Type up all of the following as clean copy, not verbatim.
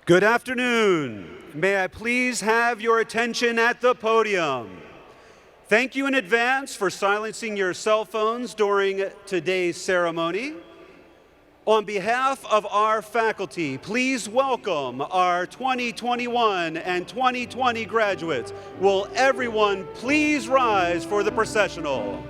Good afternoon. May I please have your attention at the podium? Thank you in advance for silencing your cell phones during today's ceremony. On behalf of our faculty, please welcome our 2021 and 2020 graduates. Will everyone please rise for the processional?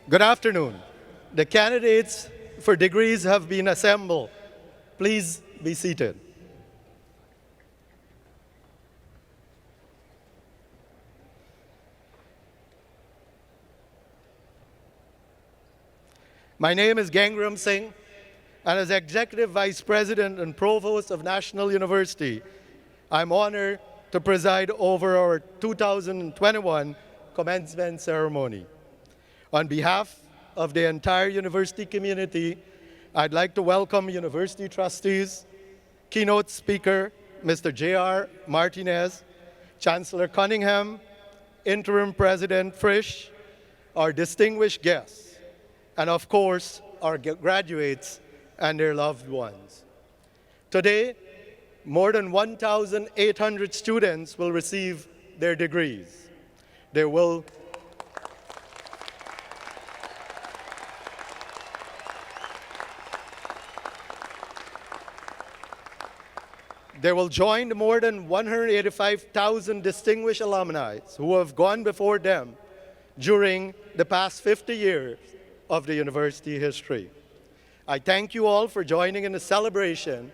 Good afternoon. The candidates for degrees have been assembled. Please be seated. My name is Gangram Singh, and as Executive Vice President and Provost of National University, I'm honored to preside over our 2021 commencement ceremony. On behalf of the entire university community, I'd like to welcome University Trustees, Keynote Speaker, Mr. J.R. Martinez, Chancellor Cunningham, Interim President Frisch, our distinguished guests, and of course, our graduates and their loved ones. Today, more than 1,800 students will receive their degrees. They will join the more than 185,000 distinguished alumni who have gone before them during the past 50 years of the university history. I thank you all for joining in the celebration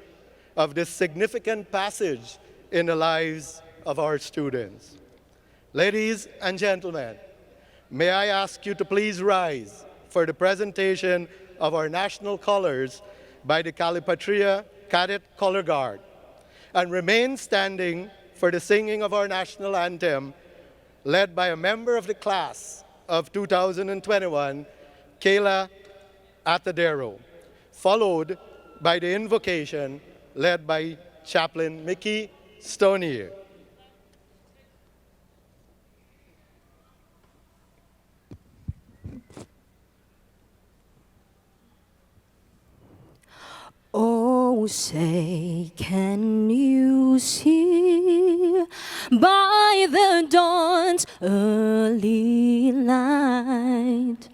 of this significant passage in the lives of our students. Ladies and gentlemen, may I ask you to please rise for the presentation of our national colors by the Calipatria Cadet Color Guard, and remain standing for the singing of our national anthem, led by a member of the class of 2021, Kayla Atadero, followed by the invocation led by Chaplain Mickey Stonier. Oh, say, can you see by the dawn's early light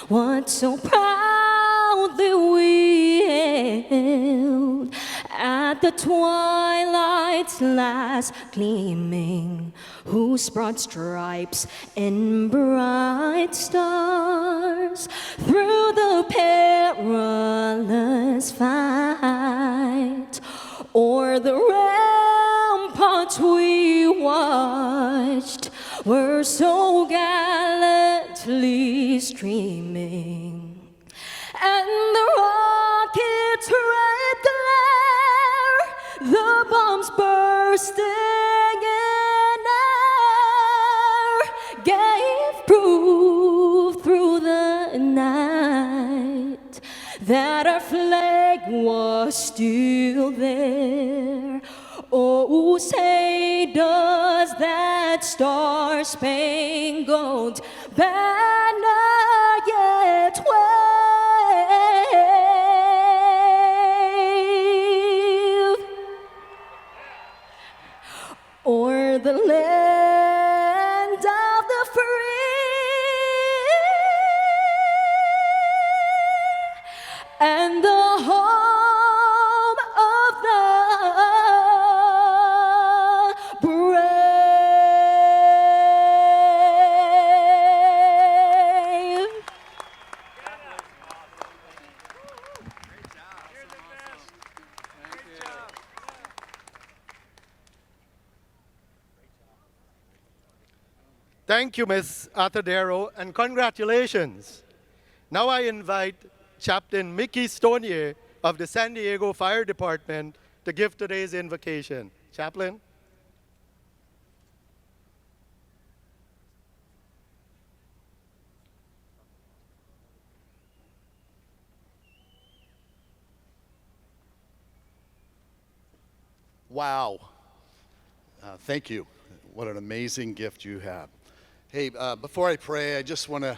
what so proudly we hailed at the twilight's last gleaming, whose broad stripes and bright stars through the perilous fight o'er the ramparts we watched were so gallantly streaming, and the rocket's red glare, the bombs bursting in air, gave proof through the night that our flag was still there. Oh, say does that star-spangled banner yet wave o'er the land of the free and the home of the brave. Thank you, Ms. Atadero, and congratulations. Now I invite Chaplain Mickey Stonier of the San Diego Fire Department to give today's invocation. Chaplain? Wow. Thank you. What an amazing gift you have. Hey, before I pray, I just want to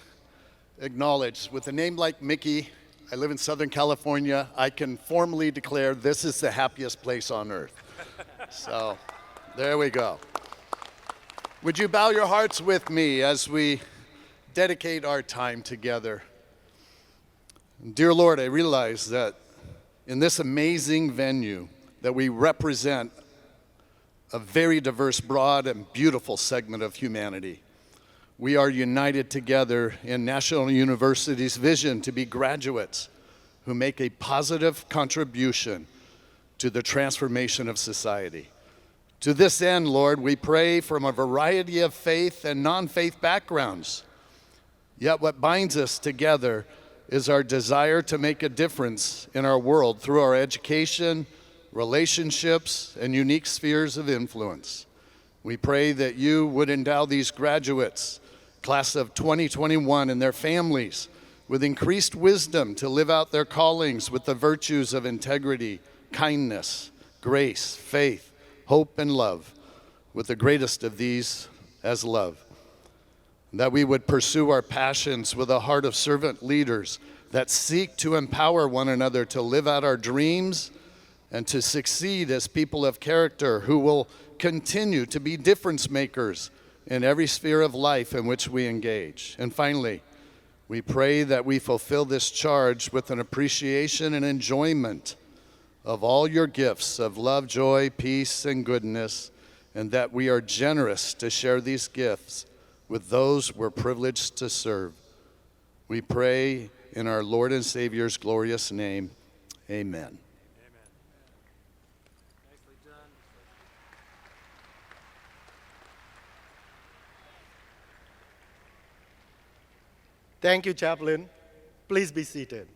acknowledge, with a name like Mickey, I live in Southern California, I can formally declare this is the happiest place on earth. So, there we go. Would you bow your hearts with me as we dedicate our time together? Dear Lord, I realize that in this amazing venue that we represent a very diverse, broad, and beautiful segment of humanity. we are united together in National University's vision to be graduates who make a positive contribution to the transformation of society. To this end, Lord, we pray from a variety of faith and non-faith backgrounds. Yet what binds us together is our desire to make a difference in our world through our education, relationships, and unique spheres of influence. We pray that you would endow these graduates, class of 2021, and their families with increased wisdom to live out their callings with the virtues of integrity, kindness, grace, faith, hope, and love, with the greatest of these as love. That we would pursue our passions with a heart of servant leaders that seek to empower one another to live out our dreams and to succeed as people of character who will continue to be difference makers in every sphere of life in which we engage. And finally, we pray that we fulfill this charge with an appreciation and enjoyment of all your gifts of love, joy, peace, and goodness, and that we are generous to share these gifts with those we're privileged to serve. We pray in our Lord and Savior's glorious name, amen. Thank you, Chaplain. Please be seated.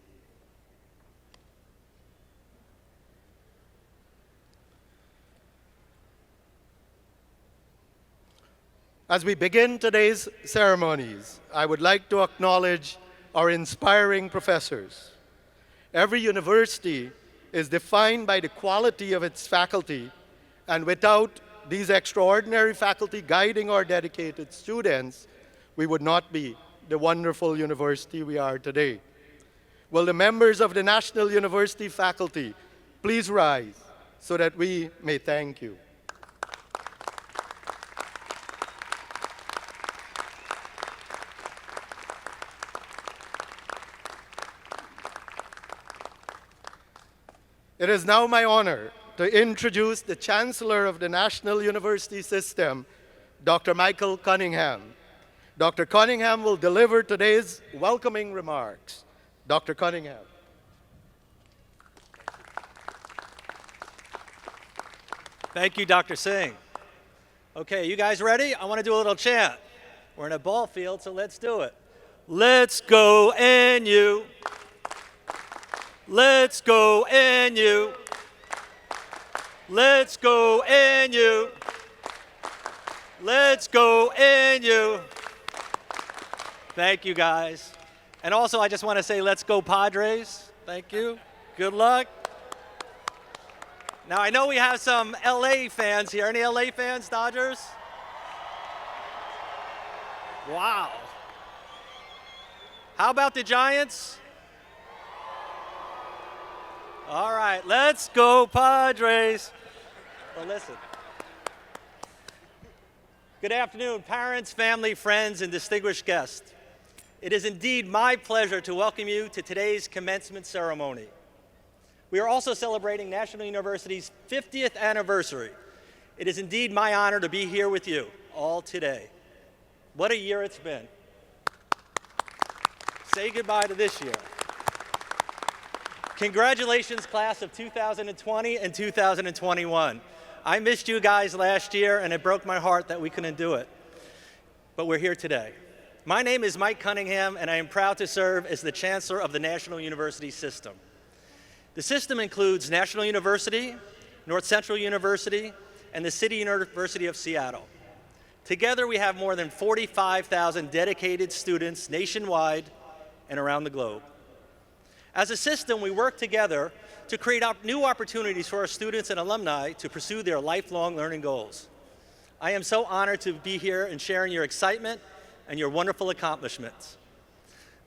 As we begin today's ceremonies, I would like to acknowledge our inspiring professors. Every university is defined by the quality of its faculty, and without these extraordinary faculty guiding our dedicated students, we would not be the wonderful university we are today. Will the members of the National University faculty please rise so that we may thank you. It is now my honor to introduce the Chancellor of the National University System, Dr. Michael Cunningham. Dr. Cunningham will deliver today's welcoming remarks. Dr. Cunningham. Thank you, Dr. Singh. Okay, you guys ready? I want to do a little chant. We're in a ball field, so let's do it. Let's go NU. Let's go NU. Let's go NU. Let's go NU. Thank you, guys. And also, I just want to say, let's go Padres. Thank you. Good luck. Now, I know we have some LA fans here. Any LA fans, Dodgers? Wow. How about the Giants? All right, let's go Padres. Well, listen. Good afternoon, parents, family, friends, and distinguished guests. It is indeed my pleasure to welcome you to today's commencement ceremony. We are also celebrating National University's 50th anniversary. It is indeed my honor to be here with you all today. What a year it's been. Say goodbye to this year. Congratulations, class of 2020 and 2021. I missed you guys last year, and it broke my heart that we couldn't do it. But we're here today. My name is Mike Cunningham, and I am proud to serve as the Chancellor of the National University System. The system includes National University, North Central University, and the City University of Seattle. Together, we have more than 45,000 dedicated students nationwide and around the globe. As a system, we work together to create new opportunities for our students and alumni to pursue their lifelong learning goals. I am so honored to be here and sharing your excitement and your wonderful accomplishments.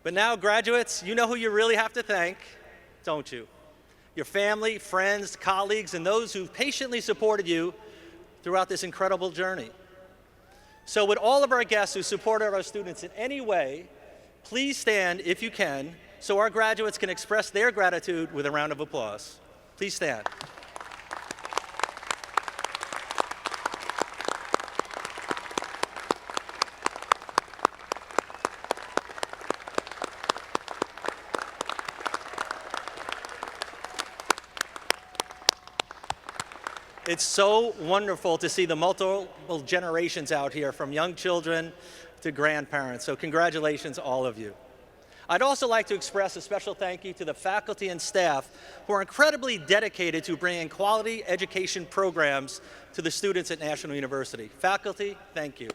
But now, graduates, you know who you really have to thank, don't you? Your family, friends, colleagues, and those who patiently supported you throughout this incredible journey. So with all of our guests who supported our students in any way, please stand if you can, so our graduates can express their gratitude with a round of applause. Please stand. It's so wonderful to see the multiple generations out here, from young children to grandparents. So congratulations, all of you. I'd also like to express a special thank you to the faculty and staff who are incredibly dedicated to bringing quality education programs to the students at National University. Faculty, thank you.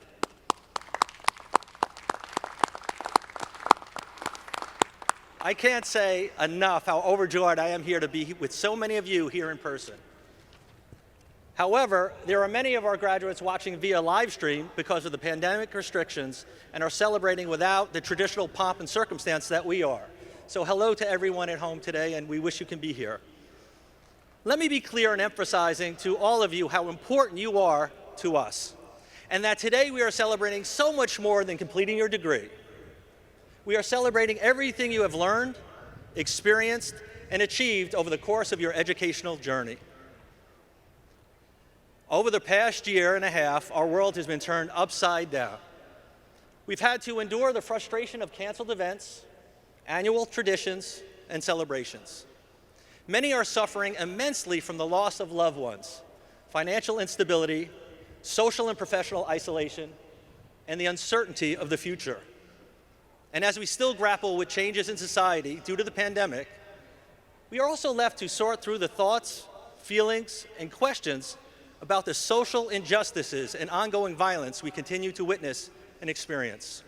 I can't say enough how overjoyed I am here to be with so many of you here in person. However, there are many of our graduates watching via live stream because of the pandemic restrictions and are celebrating without the traditional pomp and circumstance that we are. So hello to everyone at home today, and we wish you can be here. Let me be clear in emphasizing to all of you how important you are to us, and that today we are celebrating so much more than completing your degree. We are celebrating everything you have learned, experienced, and achieved over the course of your educational journey. Over the past year and a half, our world has been turned upside down. We've had to endure the frustration of canceled events, annual traditions, and celebrations. Many are suffering immensely from the loss of loved ones, financial instability, social and professional isolation, and the uncertainty of the future. And as we still grapple with changes in society due to the pandemic, we are also left to sort through the thoughts, feelings, and questions about the social injustices and ongoing violence we continue to witness and experience.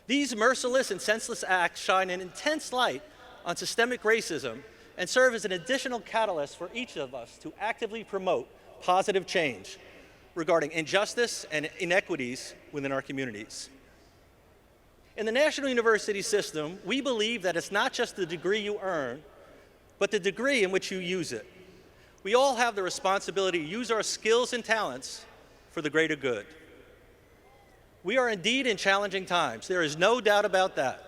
These merciless and senseless acts shine an intense light on systemic racism and serve as an additional catalyst for each of us to actively promote positive change regarding injustice and inequities within our communities. In the National University system, we believe that it's not just the degree you earn, but the degree in which you use it. We all have the responsibility to use our skills and talents for the greater good. We are indeed in challenging times. There is no doubt about that.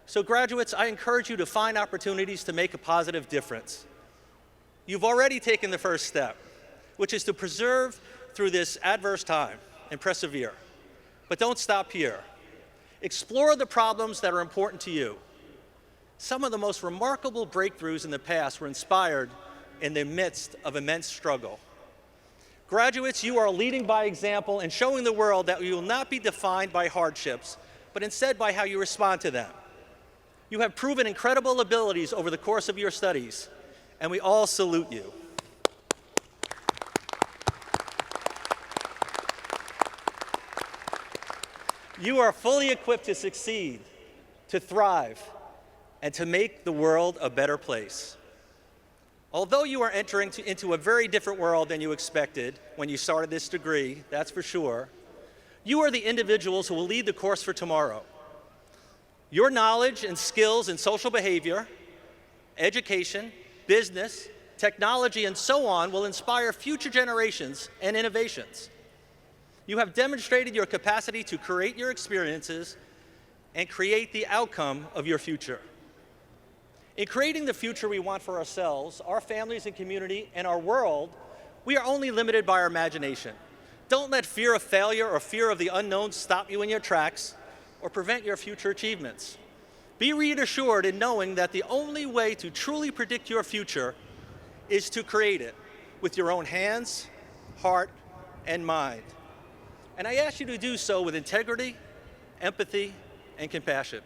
So graduates, I encourage you to find opportunities to make a positive difference. You've already taken the first step, which is to persevere through this adverse time and persevere. But don't stop here. Explore the problems that are important to you. Some of the most remarkable breakthroughs in the past were inspired in the midst of immense struggle. Graduates, you are leading by example and showing the world that you will not be defined by hardships, but instead by how you respond to them. You have proven incredible abilities over the course of your studies, and we all salute you. You are fully equipped to succeed, to thrive, and to make the world a better place. Although you are entering into a very different world than you expected when you started this degree, that's for sure, you are the individuals who will lead the course for tomorrow. Your knowledge and skills in social behavior, education, business, technology, and so on will inspire future generations and innovations. You have demonstrated your capacity to create your experiences and create the outcome of your future. In creating the future we want for ourselves, our families and community, and our world, we are only limited by our imagination. Don't let fear of failure or fear of the unknown stop you in your tracks or prevent your future achievements. Be reassured in knowing that the only way to truly predict your future is to create it with your own hands, heart, and mind. And I ask you to do so with integrity, empathy, and compassion.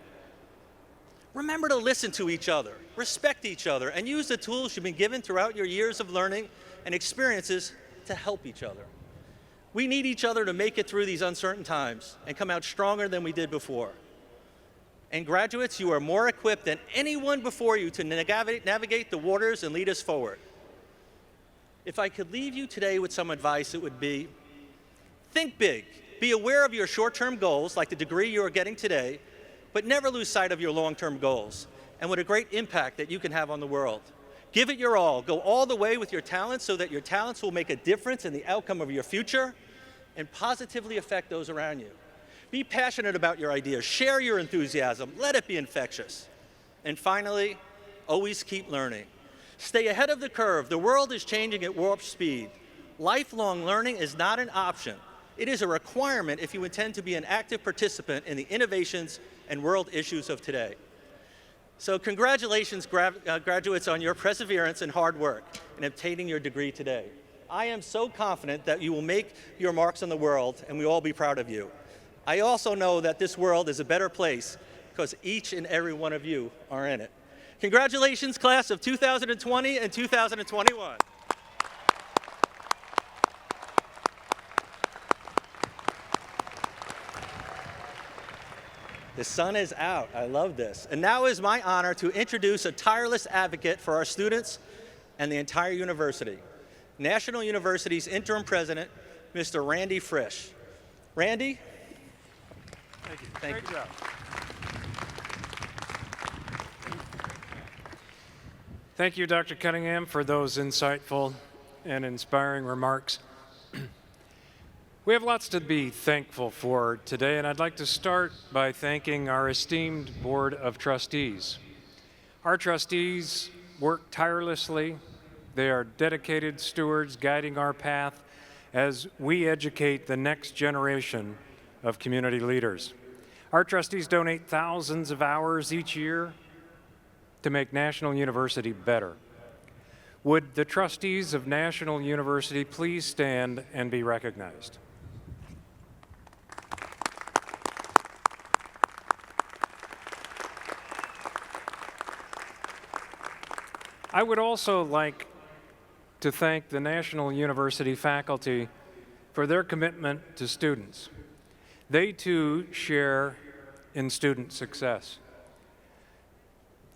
Remember to listen to each other, respect each other, and use the tools you've been given throughout your years of learning and experiences to help each other. We need each other to make it through these uncertain times and come out stronger than we did before. And graduates, you are more equipped than anyone before you to navigate the waters and lead us forward. If I could leave you today with some advice, it would be, think big. Be aware of your short-term goals, like the degree you are getting today, but never lose sight of your long-term goals and what a great impact that you can have on the world. Give it your all. Go all the way with your talents so that your talents will make a difference in the outcome of your future and positively affect those around you. Be passionate about your ideas. Share your enthusiasm. Let it be infectious. And finally, always keep learning. Stay ahead of the curve. The world is changing at warp speed. Lifelong learning is not an option. It is a requirement if you intend to be an active participant in the innovations and world issues of today. So congratulations, graduates, on your perseverance and hard work in obtaining your degree today. I am so confident that you will make your marks on the world, and we will all be proud of you. I also know that this world is a better place because each and every one of you are in it. Congratulations, class of 2020 and 2021. The sun is out. I love this. And now it is my honor to introduce a tireless advocate for our students and the entire university, National University's interim president, Mr. Randy Frisch. Randy? Thank you. Thank Great you. job. Thank you, Dr. Cunningham, for those insightful and inspiring remarks. We have lots to be thankful for today, and I'd like to start by thanking our esteemed Board of Trustees. Our trustees work tirelessly. They are dedicated stewards guiding our path as we educate the next generation of community leaders. Our trustees donate thousands of hours each year to make National University better. Would the trustees of National University please stand and be recognized? I would also like to thank the National University faculty for their commitment to students. They too share in student success.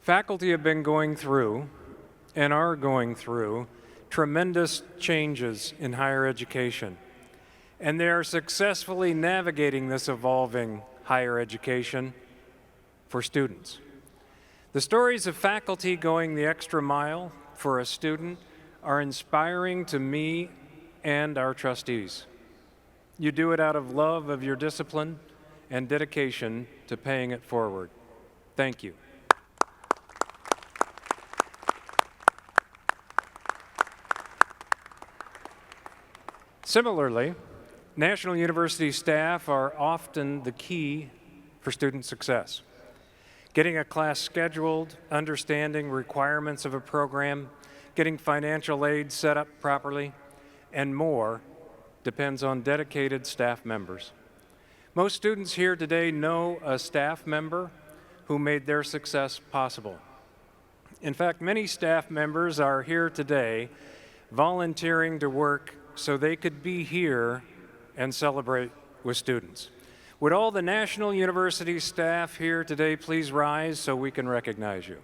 Faculty have been going through and are going through tremendous changes in higher education, and they are successfully navigating this evolving higher education for students. The stories of faculty going the extra mile for a student are inspiring to me and our trustees. You do it out of love of your discipline and dedication to paying it forward. Thank you. Similarly, National University staff are often the key for student success. Getting a class scheduled, understanding requirements of a program, getting financial aid set up properly, and more depends on dedicated staff members. Most students here today know a staff member who made their success possible. In fact, many staff members are here today volunteering to work so they could be here and celebrate with students. Would all the National University staff here today please rise so we can recognize you?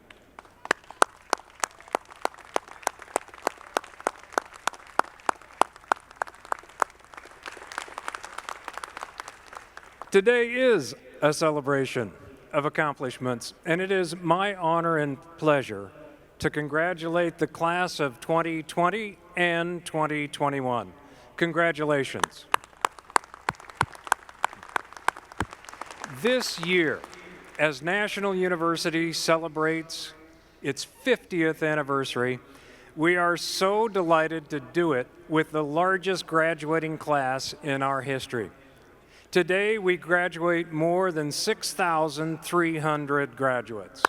Today is a celebration of accomplishments, and it is my honor and pleasure to congratulate the class of 2020 and 2021. Congratulations. This year, as National University celebrates its 50th anniversary, we are so delighted to do it with the largest graduating class in our history. Today, we graduate more than 6,300 graduates.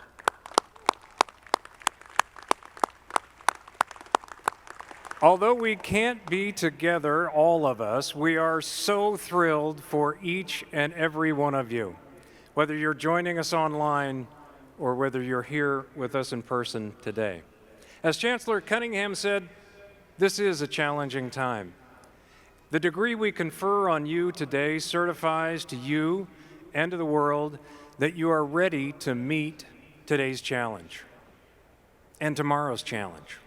Although we can't be together, all of us, we are so thrilled for each and every one of you, whether you're joining us online or whether you're here with us in person today. As Chancellor Cunningham said, this is a challenging time. The degree we confer on you today certifies to you and to the world that you are ready to meet today's challenge and tomorrow's challenge.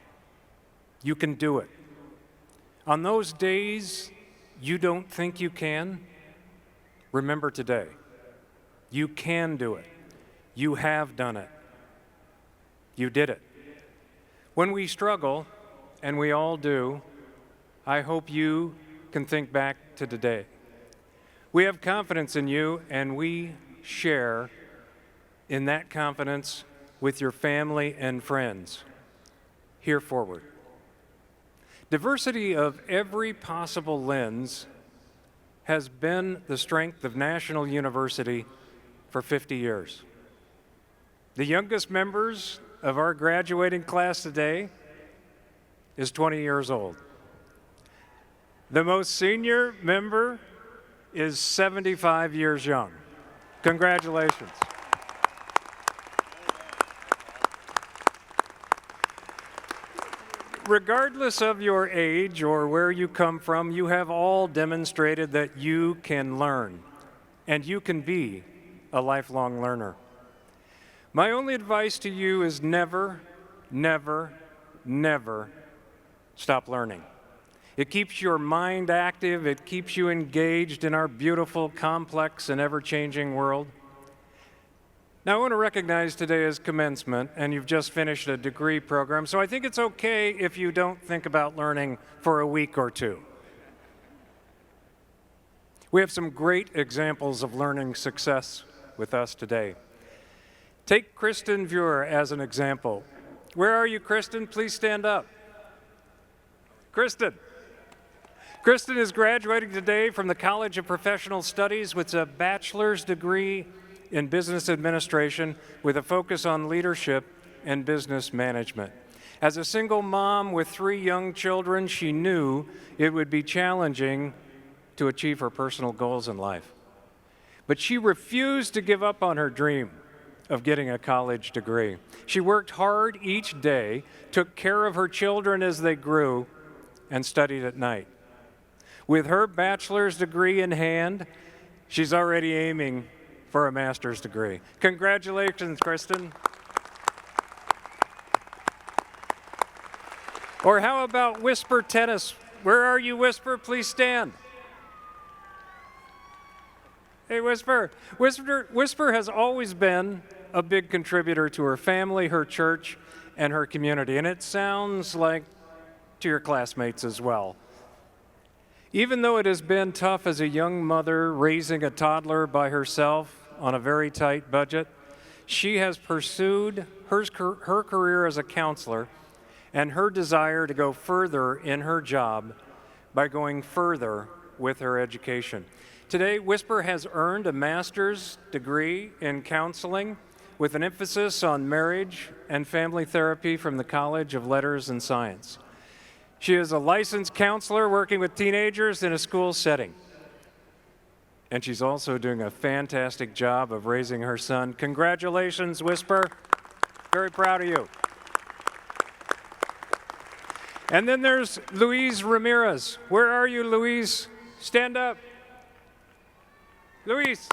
You can do it. On those days you don't think you can, remember today. You can do it. You have done it. You did it. When we struggle, and we all do, I hope you can think back to today. We have confidence in you, and we share in that confidence with your family and friends. Here forward. Diversity of every possible lens has been the strength of National University for 50 years. The youngest members of our graduating class today is 20 years old. The most senior member is 75 years young. Congratulations. Regardless of your age or where you come from, you have all demonstrated that you can learn, and you can be a lifelong learner. My only advice to you is never, never, never stop learning. It keeps your mind active, it keeps you engaged in our beautiful, complex, and ever-changing world. Now, I want to recognize today is commencement, and you've just finished a degree program, so I think it's okay if you don't think about learning for a week or two. We have some great examples of learning success with us today. Take Kristen Vuer as an example. Where are you, Kristen? Please stand up. Kristen. Kristen is graduating today from the College of Professional Studies with a bachelor's degree in business administration with a focus on leadership and business management. As a single mom with 3 young children, she knew it would be challenging to achieve her personal goals in life. But she refused to give up on her dream of getting a college degree. She worked hard each day, took care of her children as they grew, and studied at night. With her bachelor's degree in hand, she's already aiming for a master's degree. Congratulations, Kristen. Or how about Whisper Tennis? Where are you, Whisper? Please stand. Hey, Whisper. Whisper has always been a big contributor to her family, her church, and her community. And it sounds like to your classmates as well. Even though it has been tough as a young mother raising a toddler by herself on a very tight budget, she has pursued her career as a counselor and her desire to go further in her job by going further with her education. Today, Whisper has earned a master's degree in counseling with an emphasis on marriage and family therapy from the College of Letters and Science. She is a licensed counselor working with teenagers in a school setting. And she's also doing a fantastic job of raising her son. Congratulations, Whisper. Very proud of you. And then there's Louise Ramirez. Where are you, Louise? Stand up. Louise.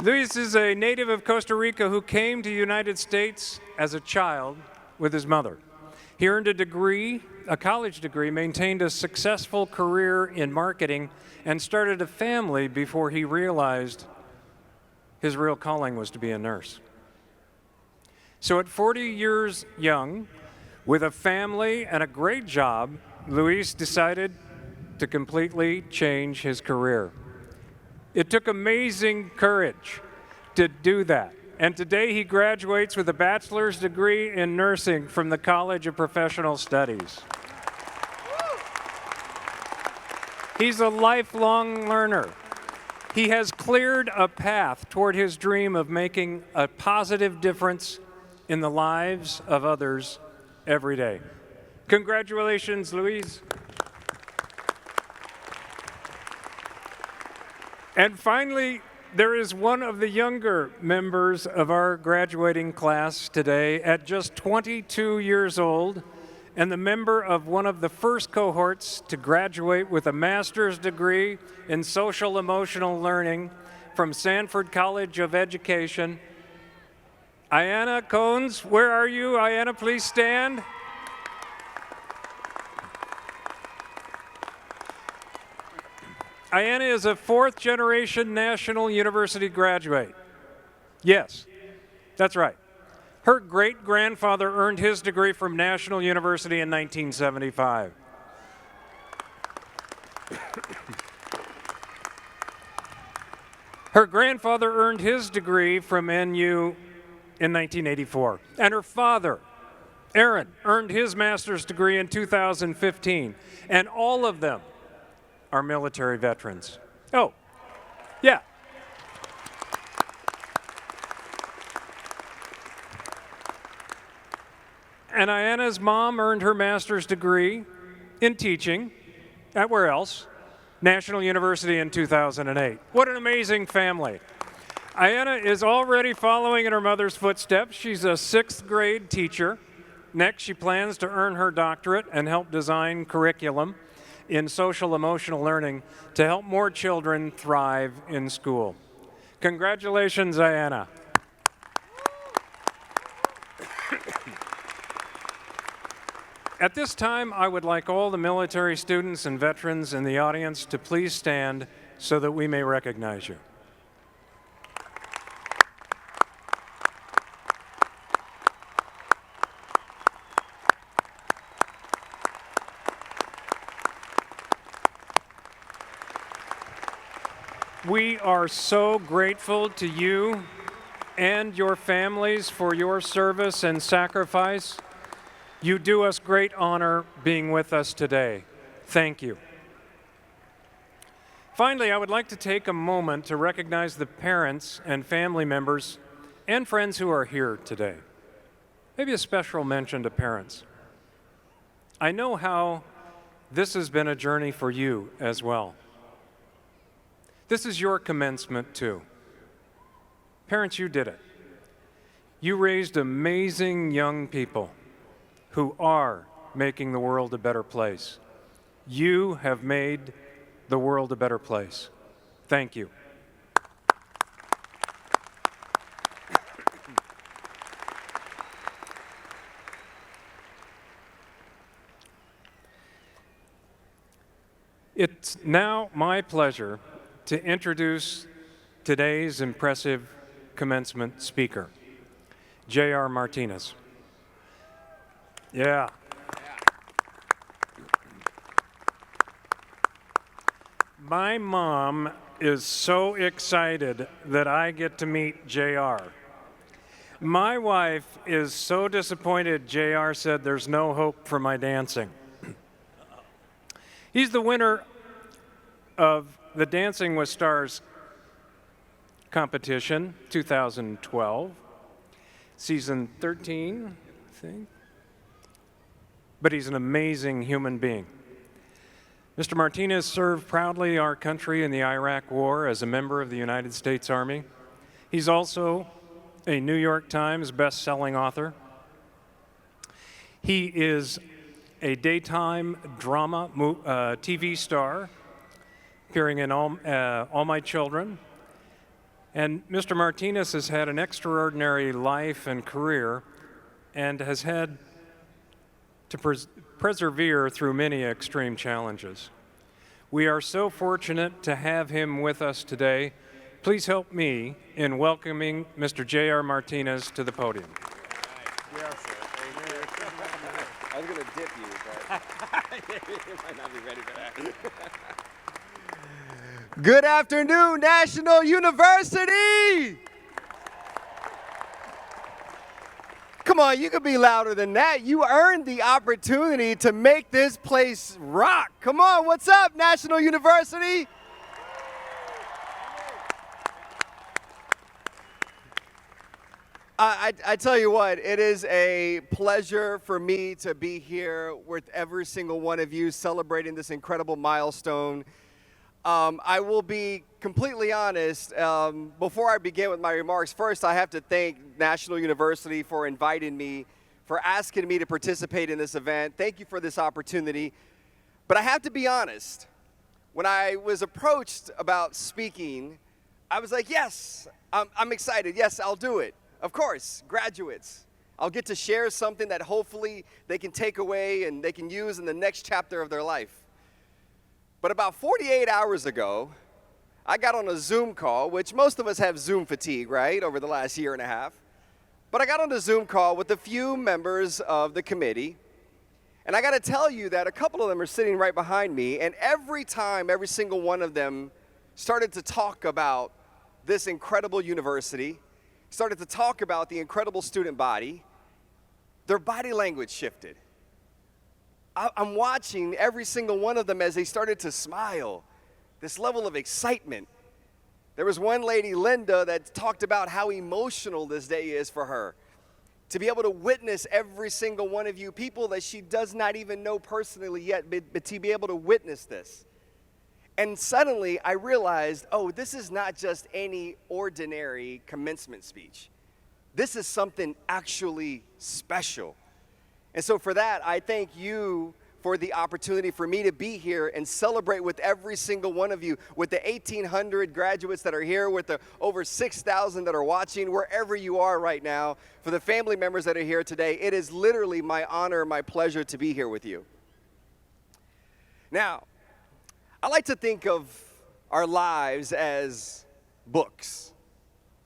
Louise is a native of Costa Rica who came to the United States as a child with his mother. He earned a college degree, maintained a successful career in marketing, and started a family before he realized his real calling was to be a nurse. So at 40 years young, with a family and a great job, Luis decided to completely change his career. It took amazing courage to do that. And today he graduates with a bachelor's degree in nursing from the College of Professional Studies. He's a lifelong learner. He has cleared a path toward his dream of making a positive difference in the lives of others every day. Congratulations, Louise. And finally, there is one of the younger members of our graduating class today at just 22 years old and the member of one of the first cohorts to graduate with a master's degree in social emotional learning from Sanford College of Education. Ayanna Cones, where are you? Ayanna, please stand. Ayanna is a 4th-generation National University graduate. Yes, that's right. Her great-grandfather earned his degree from National University in 1975. Her grandfather earned his degree from NU in 1984. And her father, Aaron, earned his master's degree in 2015. And all of them are military veterans. Oh, yeah. And Ayanna's mom earned her master's degree in teaching at where else? National University in 2008. What an amazing family. Ayanna is already following in her mother's footsteps. She's a 6th grade teacher. Next, she plans to earn her doctorate and help design curriculum in social emotional learning to help more children thrive in school. Congratulations, Ayanna. At this time, I would like all the military students and veterans in the audience to please stand so that we may recognize you. We are so grateful to you and your families for your service and sacrifice. You do us great honor being with us today. Thank you. Finally, I would like to take a moment to recognize the parents and family members and friends who are here today. Maybe a special mention to parents. I know how this has been a journey for you as well. This is your commencement too. Parents, you did it. You raised amazing young people who are making the world a better place. You have made the world a better place. Thank you. It's now my pleasure to introduce today's impressive commencement speaker, J.R. Martinez. Yeah. My mom is so excited that I get to meet JR. My wife is so disappointed JR said there's no hope for my dancing. He's the winner of the Dancing with Stars competition, 2012, season 13, I think. But he's an amazing human being. Mr. Martinez served proudly our country in the Iraq War as a member of the United States Army. He's also a New York Times best-selling author. He is a daytime drama TV star, appearing in All My Children. And Mr. Martinez has had an extraordinary life and career and has had to persevere through many extreme challenges. We are so fortunate to have him with us today. Please help me in welcoming Mr. J.R. Martinez to the podium. Yes, sir. I was going to dip you, but you might not be ready for that. Good afternoon, National University! Come on, you could be louder than that. You earned the opportunity to make this place rock. Come on, what's up, National University? I tell you what, it is a pleasure for me to be here with every single one of you celebrating this incredible milestone. I will be completely honest. Before I begin with my remarks, first I have to thank National University for inviting me, for asking me to participate in this event. Thank you for this opportunity. But I have to be honest. When I was approached about speaking, I was like, yes, I'm excited. Yes, I'll do it. Of course, graduates. I'll get to share something that hopefully they can take away and they can use in the next chapter of their life. But about 48 hours ago, I got on a Zoom call, which most of us have Zoom fatigue, right, over the last year and a half. But I got on a Zoom call with a few members of the committee, and I got to tell you that a couple of them are sitting right behind me, and every time, every single one of them started to talk about this incredible university, started to talk about the incredible student body, their body language shifted. I'm watching every single one of them as they started to smile, this level of excitement. There was one lady, Linda, that talked about how emotional this day is for her. to be able to witness every single one of you, people that she does not even know personally yet, but to be able to witness this. And suddenly I realized, oh, this is not just any ordinary commencement speech. This is something actually special. And so for that, I thank you for the opportunity for me to be here and celebrate with every single one of you, with the 1,800 graduates that are here, with the over 6,000 that are watching, wherever you are right now, for the family members that are here today. It is literally my honor, my pleasure to be here with you. Now, I like to think of our lives as books.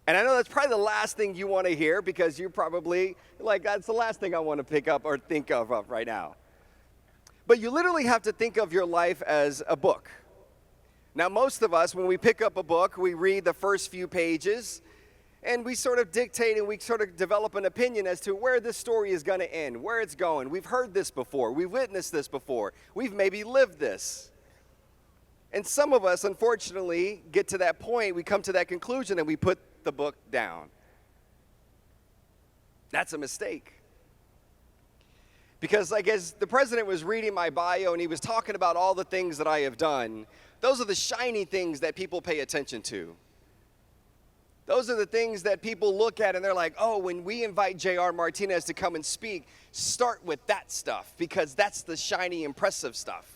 And I know that's probably the last thing you want to hear, because you're probably like, that's the last thing I want to pick up or think of right now. But you literally have to think of your life as a book. Now, most of us, when we pick up a book, we read the first few pages, and we sort of dictate and we sort of develop an opinion as to where this story is going to end, where it's going. We've heard this before. We've witnessed this before. We've maybe lived this. And some of us, unfortunately, get to that point, we come to that conclusion, and we put the book down. That's a mistake. Because like as the president was reading my bio and he was talking about all the things that I have done, those are the shiny things that people pay attention to. Those are the things that people look at and they're like, oh, when we invite J.R. Martinez to come and speak, start with that stuff, because that's the shiny, impressive stuff.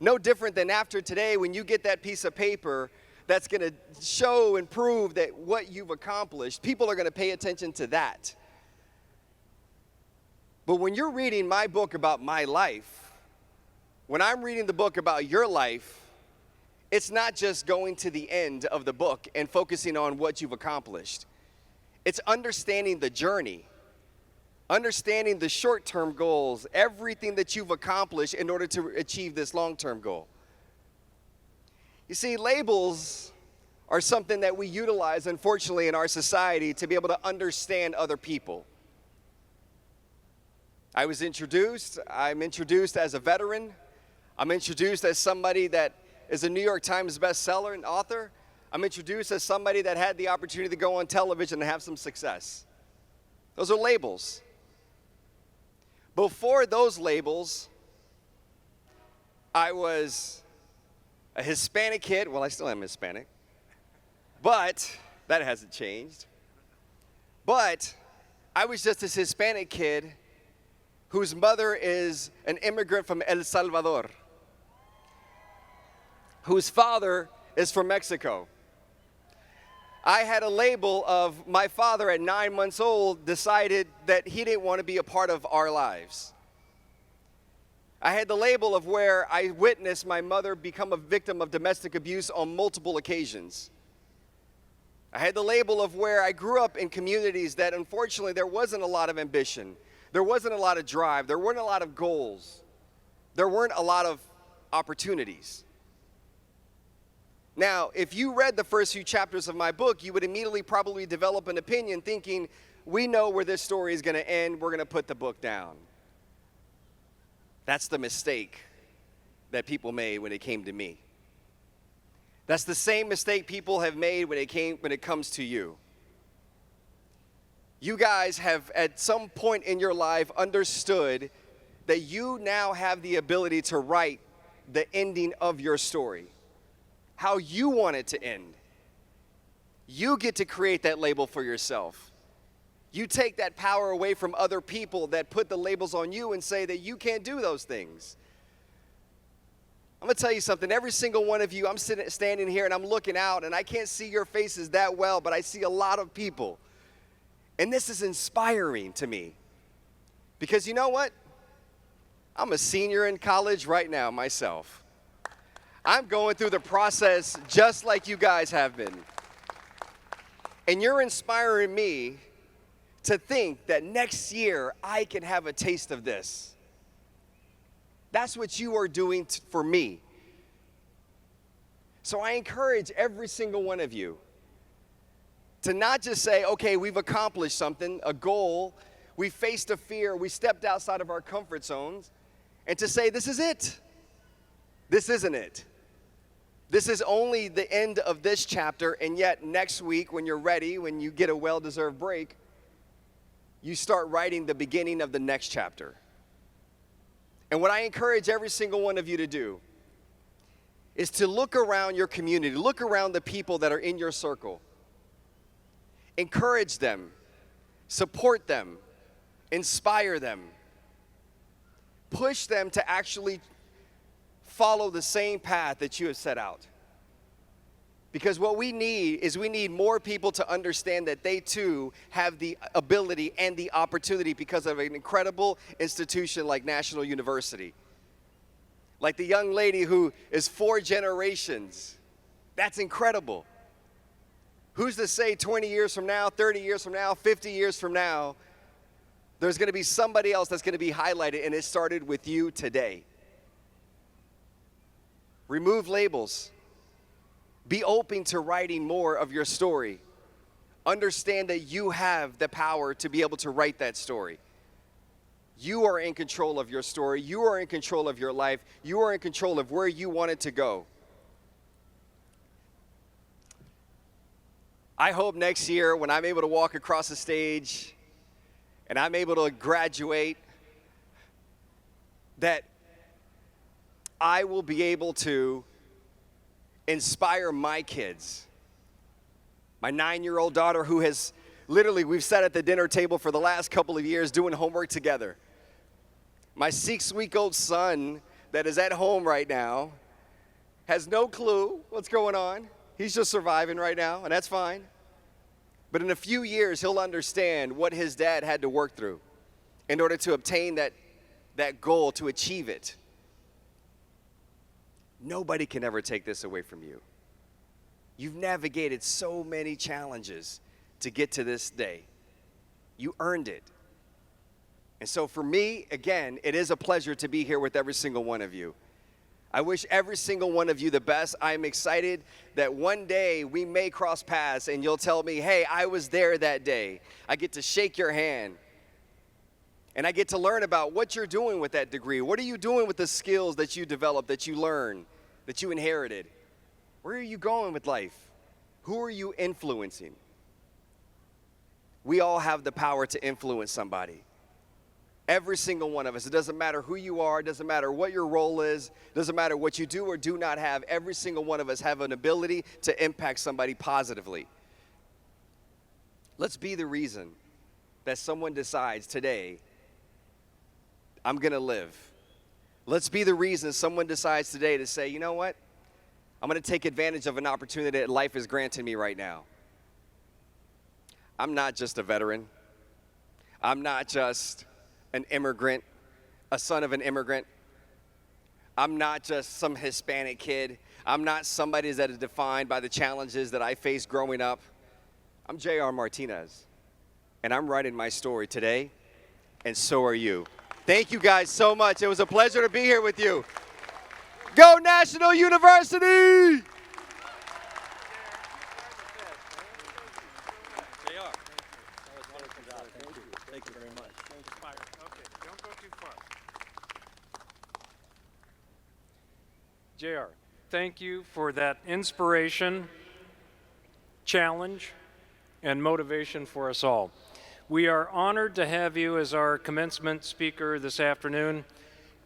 No different than after today, when you get that piece of paper that's going to show and prove that what you've accomplished, people are going to pay attention to that. But when you're reading my book about my life, when I'm reading the book about your life, it's not just going to the end of the book and focusing on what you've accomplished. It's understanding the journey, understanding the short-term goals, everything that you've accomplished in order to achieve this long-term goal. You see, labels are something that we utilize, unfortunately, in our society to be able to understand other people. I'm introduced as a veteran. I'm introduced as somebody that is a New York Times bestseller and author. I'm introduced as somebody that had the opportunity to go on television and have some success. Those are labels. Before those labels, I was a Hispanic kid. Well, I still am Hispanic, but that hasn't changed. But I was just this Hispanic kid whose mother is an immigrant from El Salvador, whose father is from Mexico. I had a label of my father at 9 months old decided that he didn't want to be a part of our lives. I had the label of where I witnessed my mother become a victim of domestic abuse on multiple occasions. I had the label of where I grew up in communities that unfortunately there wasn't a lot of ambition. There wasn't a lot of drive. There weren't a lot of goals. There weren't a lot of opportunities. Now, if you read the first few chapters of my book, you would immediately probably develop an opinion thinking, we know where this story is going to end. We're going to put the book down. That's the mistake that people made when it came to me. That's the same mistake people have made when it comes to you. You guys have at some point in your life understood that you now have the ability to write the ending of your story, how you want it to end. You get to create that label for yourself. You take that power away from other people that put the labels on you and say that you can't do those things. I'm going to tell you something. Every single one of you, I'm standing here and I'm looking out and I can't see your faces that well, but I see a lot of people. And this is inspiring to me. Because you know what? I'm a senior in college right now myself. I'm going through the process just like you guys have been. And you're inspiring me to think that next year I can have a taste of this. That's what you are doing for me. So I encourage every single one of you to not just say, okay, we've accomplished something, a goal, we faced a fear, we stepped outside of our comfort zones, and to say, this is it. This isn't it. This is only the end of this chapter, and yet next week when you're ready, when you get a well-deserved break, you start writing the beginning of the next chapter. And what I encourage every single one of you to do is to look around your community, look around the people that are in your circle. Encourage them, support them, inspire them, push them to actually follow the same path that you have set out. Because what we need is we need more people to understand that they too have the ability and the opportunity because of an incredible institution like National University. Like the young lady who is 4 generations. That's incredible. Who's to say 20 years from now, 30 years from now, 50 years from now, there's going to be somebody else that's going to be highlighted, and it started with you today. Remove labels. Be open to writing more of your story. Understand that you have the power to be able to write that story. You are in control of your story. You are in control of your life. You are in control of where you want it to go. I hope next year when I'm able to walk across the stage and I'm able to graduate, that I will be able to inspire my kids. My 9-year-old daughter who has literally, we've sat at the dinner table for the last couple of years doing homework together. My 6-week-old son that is at home right now has no clue what's going on. He's just surviving right now, and that's fine. But in a few years, he'll understand what his dad had to work through in order to obtain that goal, to achieve it. Nobody can ever take this away from you. You've navigated so many challenges to get to this day. You earned it. And so for me, again, it is a pleasure to be here with every single one of you. I wish every single one of you the best. I'm excited that one day we may cross paths and you'll tell me, hey, I was there that day. I get to shake your hand. And I get to learn about what you're doing with that degree. What are you doing with the skills that you developed, that you learned, that you inherited? Where are you going with life? Who are you influencing? We all have the power to influence somebody. Every single one of us. It doesn't matter who you are. It doesn't matter what your role is. It doesn't matter what you do or do not have. Every single one of us have an ability to impact somebody positively. Let's be the reason that someone decides today, I'm going to live. Let's be the reason someone decides today to say, you know what? I'm going to take advantage of an opportunity that life is granting me right now. I'm not just a veteran. I'm not just an immigrant, a son of an immigrant. I'm not just some Hispanic kid. I'm not somebody that is defined by the challenges that I faced growing up. I'm J.R. Martinez, and I'm writing my story today, and so are you. Thank you guys so much. It was a pleasure to be here with you. Go National University! Thank you very much. Okay, don't go too far. JR, thank you for that inspiration, challenge, and motivation for us all. We are honored to have you as our commencement speaker this afternoon,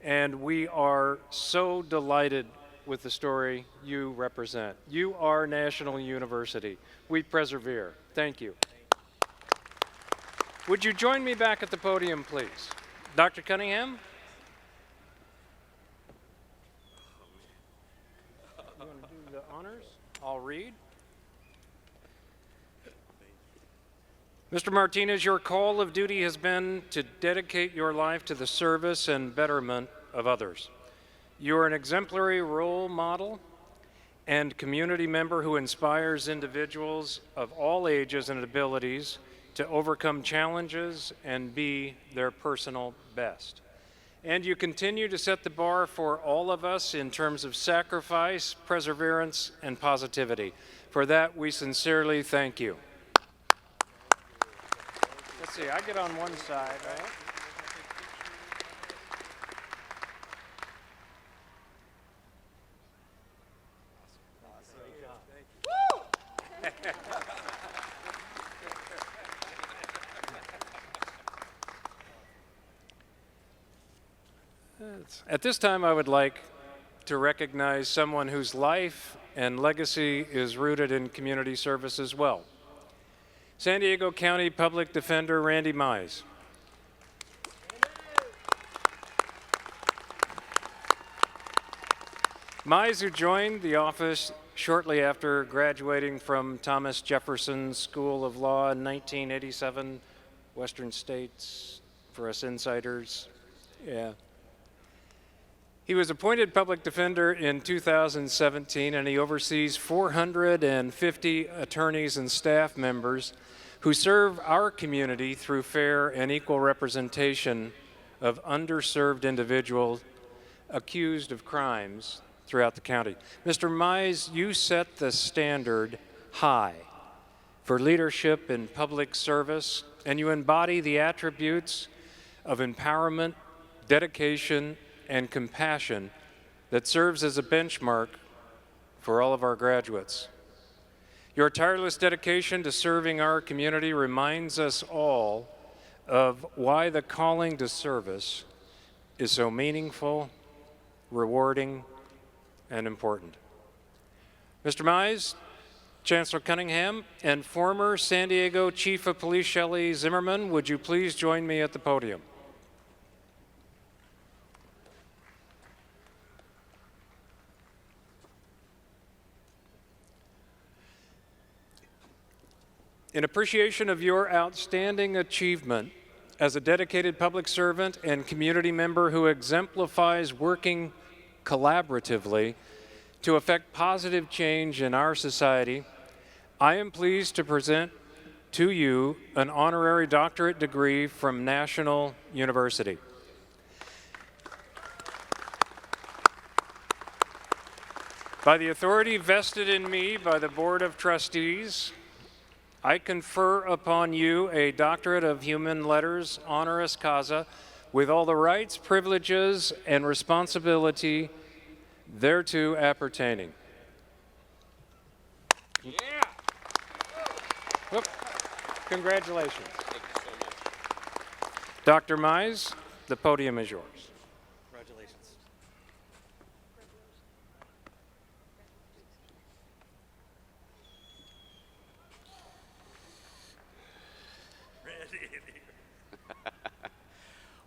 and we are so delighted with the story you represent. You are National University. We persevere. Thank you. Would you join me back at the podium, please? Dr. Cunningham? You want to do the honors? I'll read. Mr. Martinez, your call of duty has been to dedicate your life to the service and betterment of others. You are an exemplary role model and community member who inspires individuals of all ages and abilities to overcome challenges and be their personal best. And you continue to set the bar for all of us in terms of sacrifice, perseverance, and positivity. For that, we sincerely thank you. Let's see, I get on one side, right? At this time, I would like to recognize someone whose life and legacy is rooted in community service as well. San Diego County Public Defender Randy Mize. Mize, who joined the office shortly after graduating from Thomas Jefferson School of Law in 1987, Western States, for us insiders. Yeah. He was appointed public defender in 2017, and he oversees 450 attorneys and staff members who serve our community through fair and equal representation of underserved individuals accused of crimes throughout the county. Mr. Mize, you set the standard high for leadership in public service, and you embody the attributes of empowerment, dedication, and compassion that serves as a benchmark for all of our graduates. Your tireless dedication to serving our community reminds us all of why the calling to service is so meaningful, rewarding, and important. Mr. Mize, Chancellor Cunningham, and former San Diego Chief of Police Shelley Zimmerman, would you please join me at the podium? In appreciation of your outstanding achievement as a dedicated public servant and community member who exemplifies working collaboratively to effect positive change in our society, I am pleased to present to you an honorary doctorate degree from National University. By the authority vested in me by the Board of Trustees, I confer upon you a Doctorate of Human Letters honoris causa with all the rights, privileges, and responsibility thereto appertaining. Yeah. Whoop. Congratulations. Thank you so much. Dr. Mize, the podium is yours. Congratulations.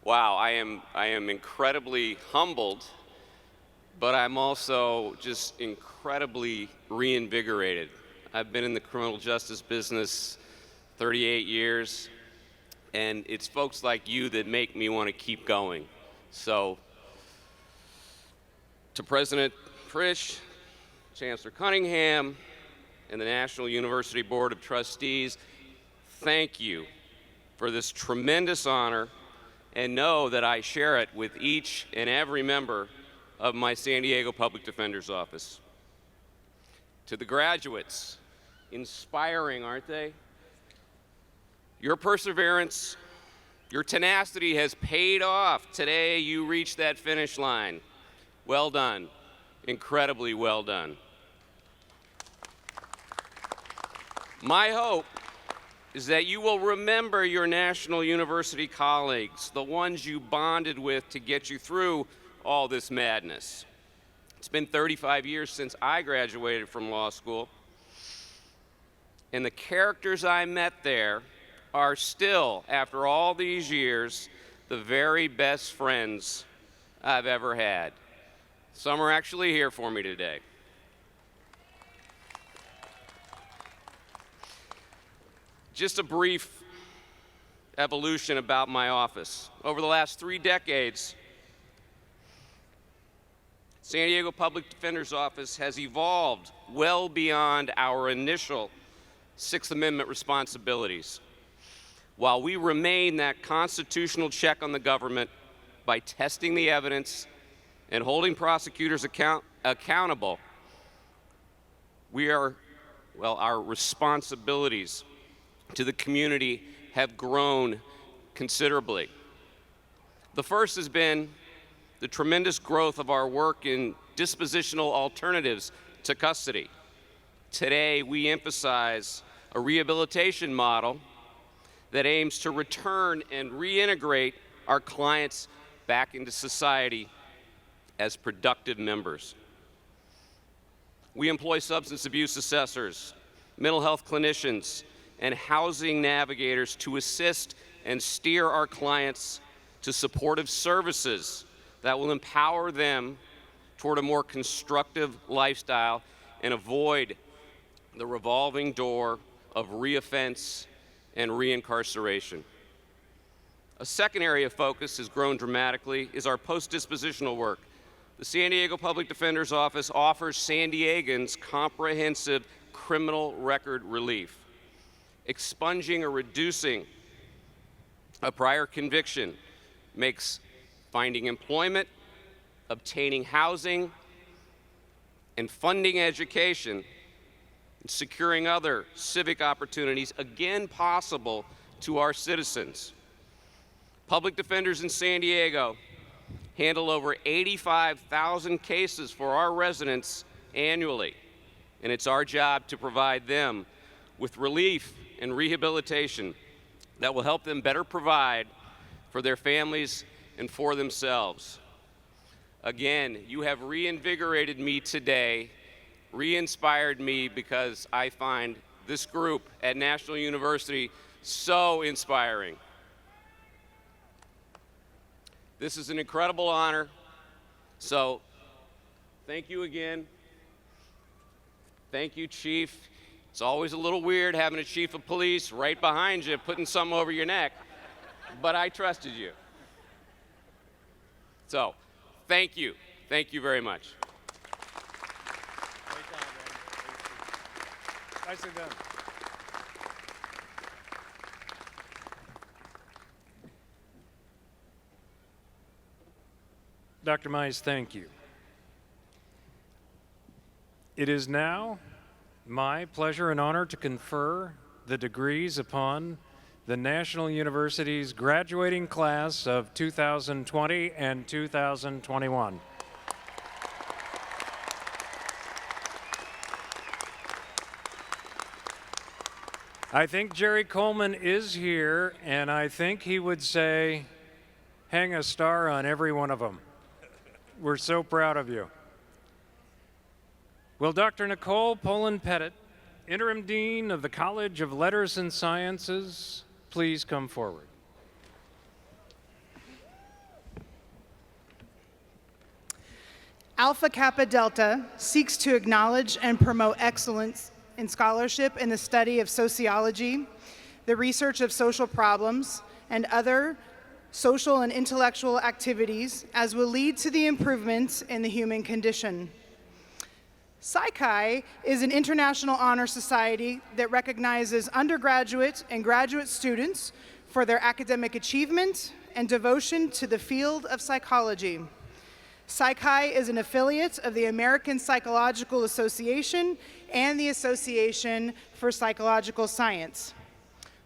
Wow, I am incredibly humbled, but I'm also just incredibly reinvigorated. I've been in the criminal justice business 38 years, and it's folks like you that make me want to keep going. So, to President Frisch, Chancellor Cunningham, and the National University Board of Trustees, thank you for this tremendous honor, and know that I share it with each and every member of my San Diego Public Defender's Office. To the graduates, inspiring, aren't they? Your perseverance, your tenacity has paid off. Today you reached that finish line. Well done, incredibly well done. My hope is that you will remember your National University colleagues, the ones you bonded with to get you through all this madness. It's been 35 years since I graduated from law school, and the characters I met there are still, after all these years, the very best friends I've ever had. Some are actually here for me today. Just a brief evolution about my office. Over the last 3 decades, San Diego Public Defender's Office has evolved well beyond our initial Sixth Amendment responsibilities. While we remain that constitutional check on the government by testing the evidence and holding prosecutors accountable, our responsibilities to the community have grown considerably. The first has been the tremendous growth of our work in dispositional alternatives to custody. Today, we emphasize a rehabilitation model that aims to return and reintegrate our clients back into society as productive members. We employ substance abuse assessors, mental health clinicians, and housing navigators to assist and steer our clients to supportive services that will empower them toward a more constructive lifestyle and avoid the revolving door of reoffense and reincarceration. A second area of focus has grown dramatically is our post-dispositional work. The San Diego Public Defender's Office offers San Diegans comprehensive criminal record relief. Expunging or reducing a prior conviction makes finding employment, obtaining housing, and funding education, and securing other civic opportunities again possible to our citizens. Public defenders in San Diego handle over 85,000 cases for our residents annually, and it's our job to provide them with relief and rehabilitation that will help them better provide for their families and for themselves. Again, you have reinvigorated me today, re-inspired me, because I find this group at National University so inspiring. This is an incredible honor, so thank you again. Thank you, Chief. It's always a little weird having a chief of police right behind you putting something over your neck, but I trusted you. So, thank you. Thank you very much. Great job, Randy. Nicely done. Dr. Mize, thank you. It is now my pleasure and honor to confer the degrees upon the National University's graduating class of 2020 and 2021. I think Jerry Coleman is here, and I think he would say, hang a star on every one of them. We're so proud of you. Will Dr. Nicole Poland-Pettit, Interim Dean of the College of Letters and Sciences, please come forward? Alpha Kappa Delta seeks to acknowledge and promote excellence in scholarship in the study of sociology, the research of social problems, and other social and intellectual activities as will lead to the improvements in the human condition. Psi Chi is an international honor society that recognizes undergraduate and graduate students for their academic achievement and devotion to the field of psychology. Psi Chi is an affiliate of the American Psychological Association and the Association for Psychological Science.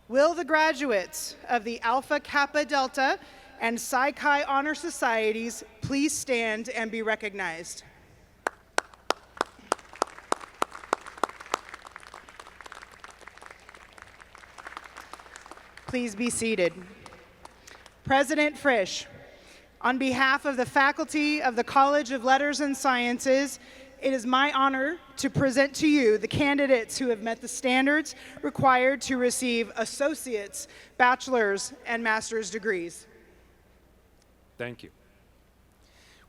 Will the graduates of the Alpha Kappa Delta and Psi Chi Honor Societies please stand and be recognized? Please be seated. President Frisch, on behalf of the faculty of the College of Letters and Sciences, it is my honor to present to you the candidates who have met the standards required to receive associate's, bachelor's, and master's degrees. Thank you.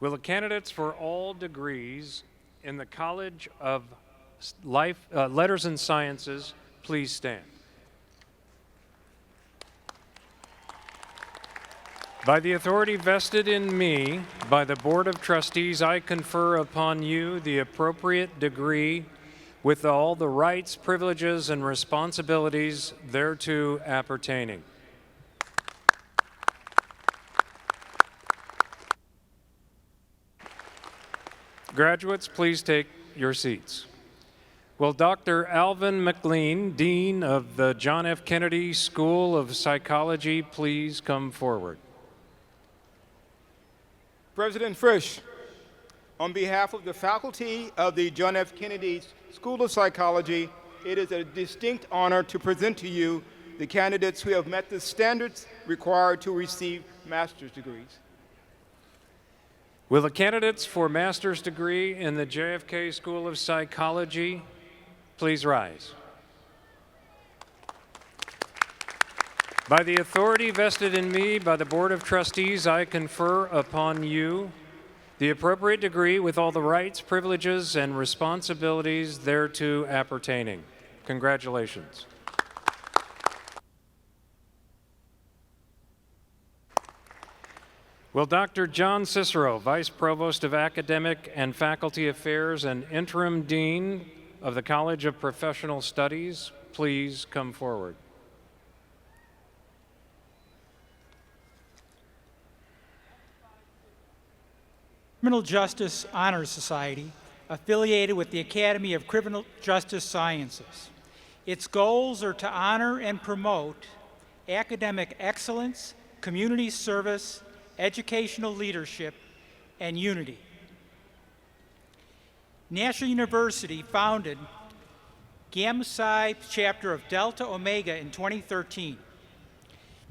Will the candidates for all degrees in the College of Letters and Sciences please stand? By the authority vested in me by the Board of Trustees, I confer upon you the appropriate degree with all the rights, privileges, and responsibilities thereto appertaining. Graduates, please take your seats. Will Dr. Alvin McLean, Dean of the John F. Kennedy School of Psychology, please come forward? President Frisch, on behalf of the faculty of the John F. Kennedy School of Psychology, it is a distinct honor to present to you the candidates who have met the standards required to receive master's degrees. Will the candidates for master's degree in the JFK School of Psychology please rise? By the authority vested in me by the Board of Trustees, I confer upon you the appropriate degree with all the rights, privileges, and responsibilities thereto appertaining. Congratulations. Will Dr. John Cicero, Vice Provost of Academic and Faculty Affairs and Interim Dean of the College of Professional Studies, please come forward? Criminal Justice Honor Society, affiliated with the Academy of Criminal Justice Sciences. Its goals are to honor and promote academic excellence, community service, educational leadership, and unity. National University founded Gamma Psi chapter of Delta Omega in 2013.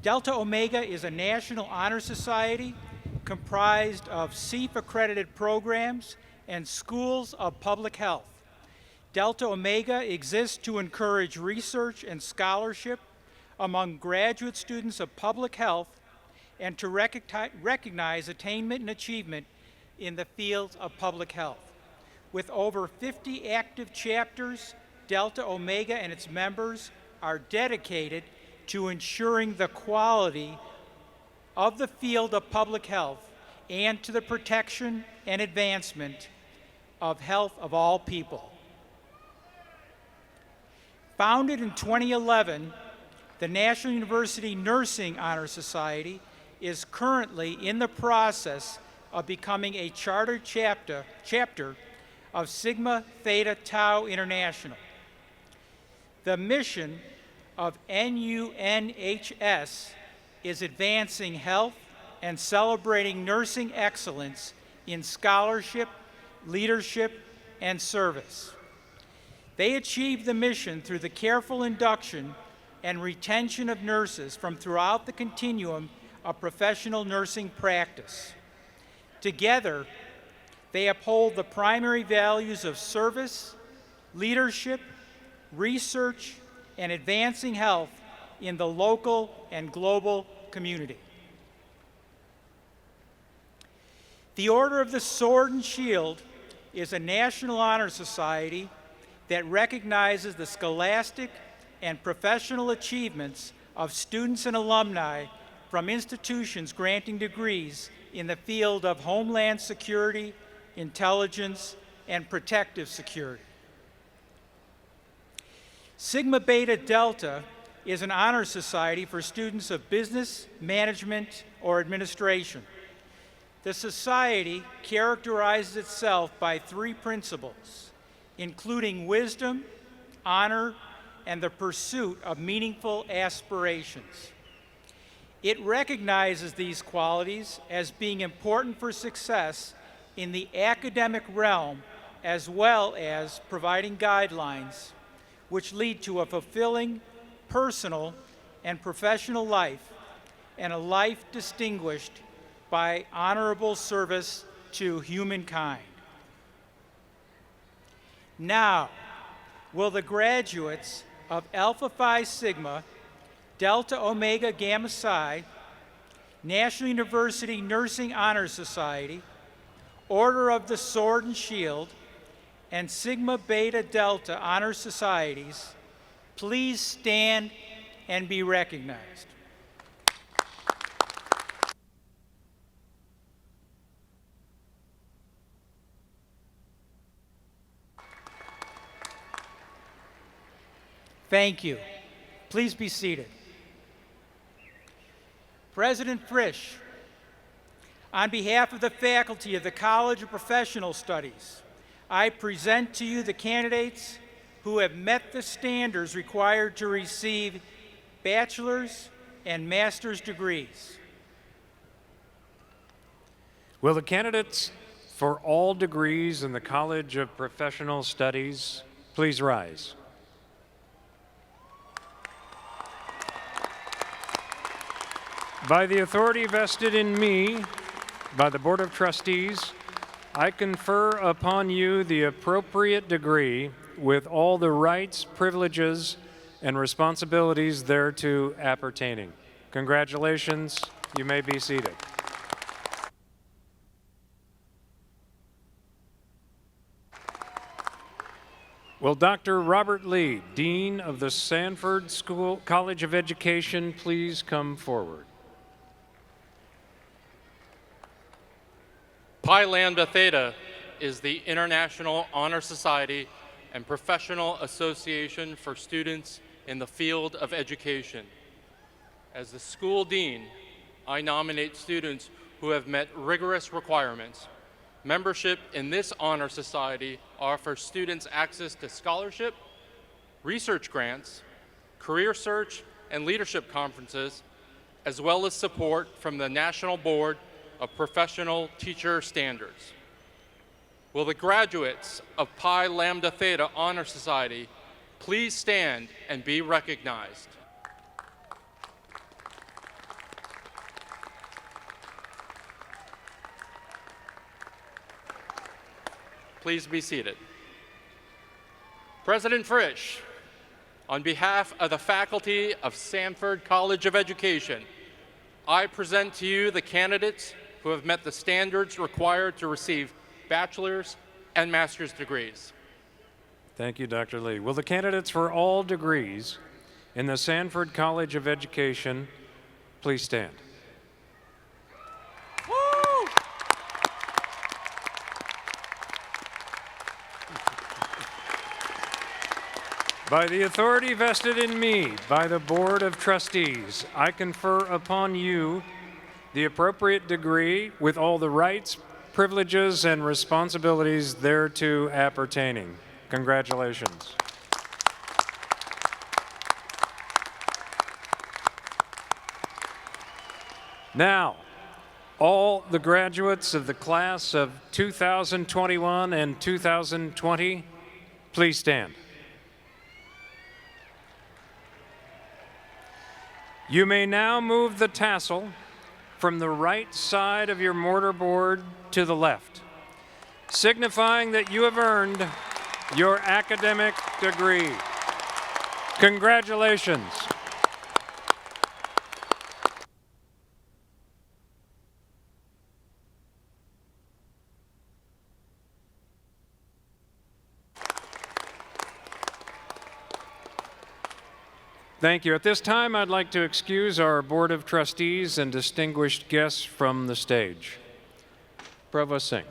Delta Omega is a national honor society comprised of CEEF-accredited programs and schools of public health. Delta Omega exists to encourage research and scholarship among graduate students of public health and to recognize attainment and achievement in the fields of public health. With over 50 active chapters, Delta Omega and its members are dedicated to ensuring the quality of the field of public health and to the protection and advancement of health of all people. Founded in 2011, the National University Nursing Honor Society is currently in the process of becoming a chartered chapter of Sigma Theta Tau International. The mission of NUNHS is advancing health and celebrating nursing excellence in scholarship, leadership, and service. They achieve the mission through the careful induction and retention of nurses from throughout the continuum of professional nursing practice. Together, they uphold the primary values of service, leadership, research, and advancing health in the local and global community. The Order of the Sword and Shield is a national honor society that recognizes the scholastic and professional achievements of students and alumni from institutions granting degrees in the field of homeland security, intelligence, and protective security. Sigma Beta Delta is an honor society for students of business, management, or administration. The society characterizes itself by three principles, including wisdom, honor, and the pursuit of meaningful aspirations. It recognizes these qualities as being important for success in the academic realm, as well as providing guidelines which lead to a fulfilling personal and professional life and a life distinguished by honorable service to humankind. Now, will the graduates of Alpha Phi Sigma, Delta Omega Gamma Psi, National University Nursing Honor Society, Order of the Sword and Shield, and Sigma Beta Delta Honor Societies please stand and be recognized? Thank you. Please be seated. President Frisch, on behalf of the faculty of the College of Professional Studies, I present to you the candidates who have met the standards required to receive bachelor's and master's degrees. Will the candidates for all degrees in the College of Professional Studies please rise? By the authority vested in me by the Board of Trustees, I confer upon you the appropriate degree with all the rights, privileges, and responsibilities thereto appertaining. Congratulations. You may be seated. Will Dr. Robert Lee, Dean of the Sanford College of Education, please come forward? Pi Lambda Theta is the International Honor Society and professional association for students in the field of education. As the school dean, I nominate students who have met rigorous requirements. Membership in this honor society offers students access to scholarship, research grants, career search, and leadership conferences, as well as support from the National Board of Professional Teacher Standards. Will the graduates of Pi Lambda Theta Honor Society please stand and be recognized? Please be seated. President Frisch, on behalf of the faculty of Sanford College of Education, I present to you the candidates who have met the standards required to receive bachelor's and master's degrees. Thank you, Dr. Lee. Will the candidates for all degrees in the Sanford College of Education please stand? Woo! By the authority vested in me by the Board of Trustees, I confer upon you the appropriate degree with all the rights, privileges, and responsibilities thereto appertaining. Congratulations. Now, all the graduates of the class of 2021 and 2020, please stand. You may now move the tassel from the right side of your mortarboard to the left, signifying that you have earned your academic degree. Congratulations. Thank you. At this time, I'd like to excuse our Board of Trustees and distinguished guests from the stage. Provost Singh.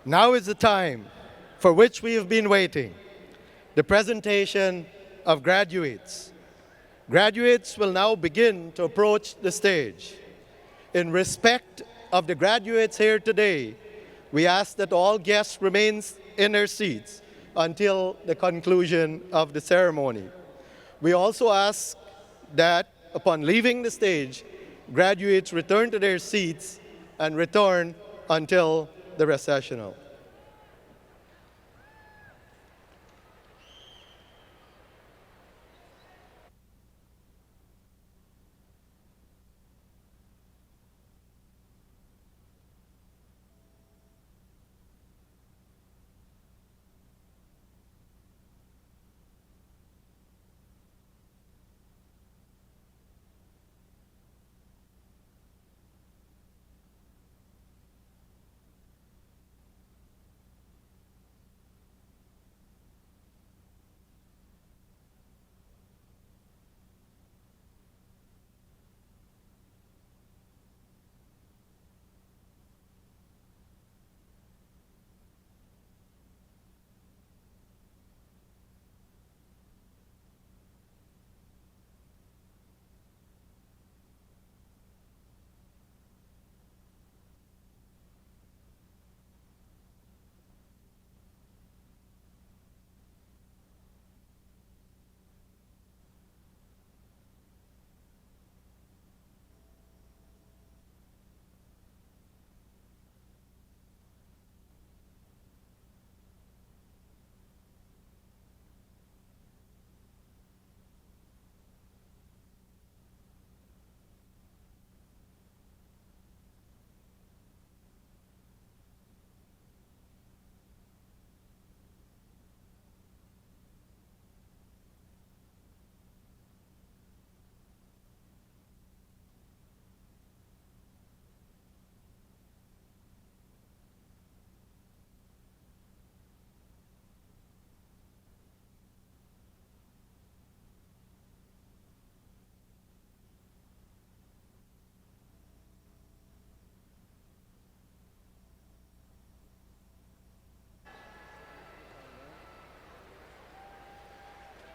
Now is the time for which we have been waiting, the presentation of graduates. Graduates will now begin to approach the stage. In respect of the graduates here today, we ask that all guests remain in their seats until the conclusion of the ceremony. We also ask that upon leaving the stage, graduates return to their seats and return until the recessional.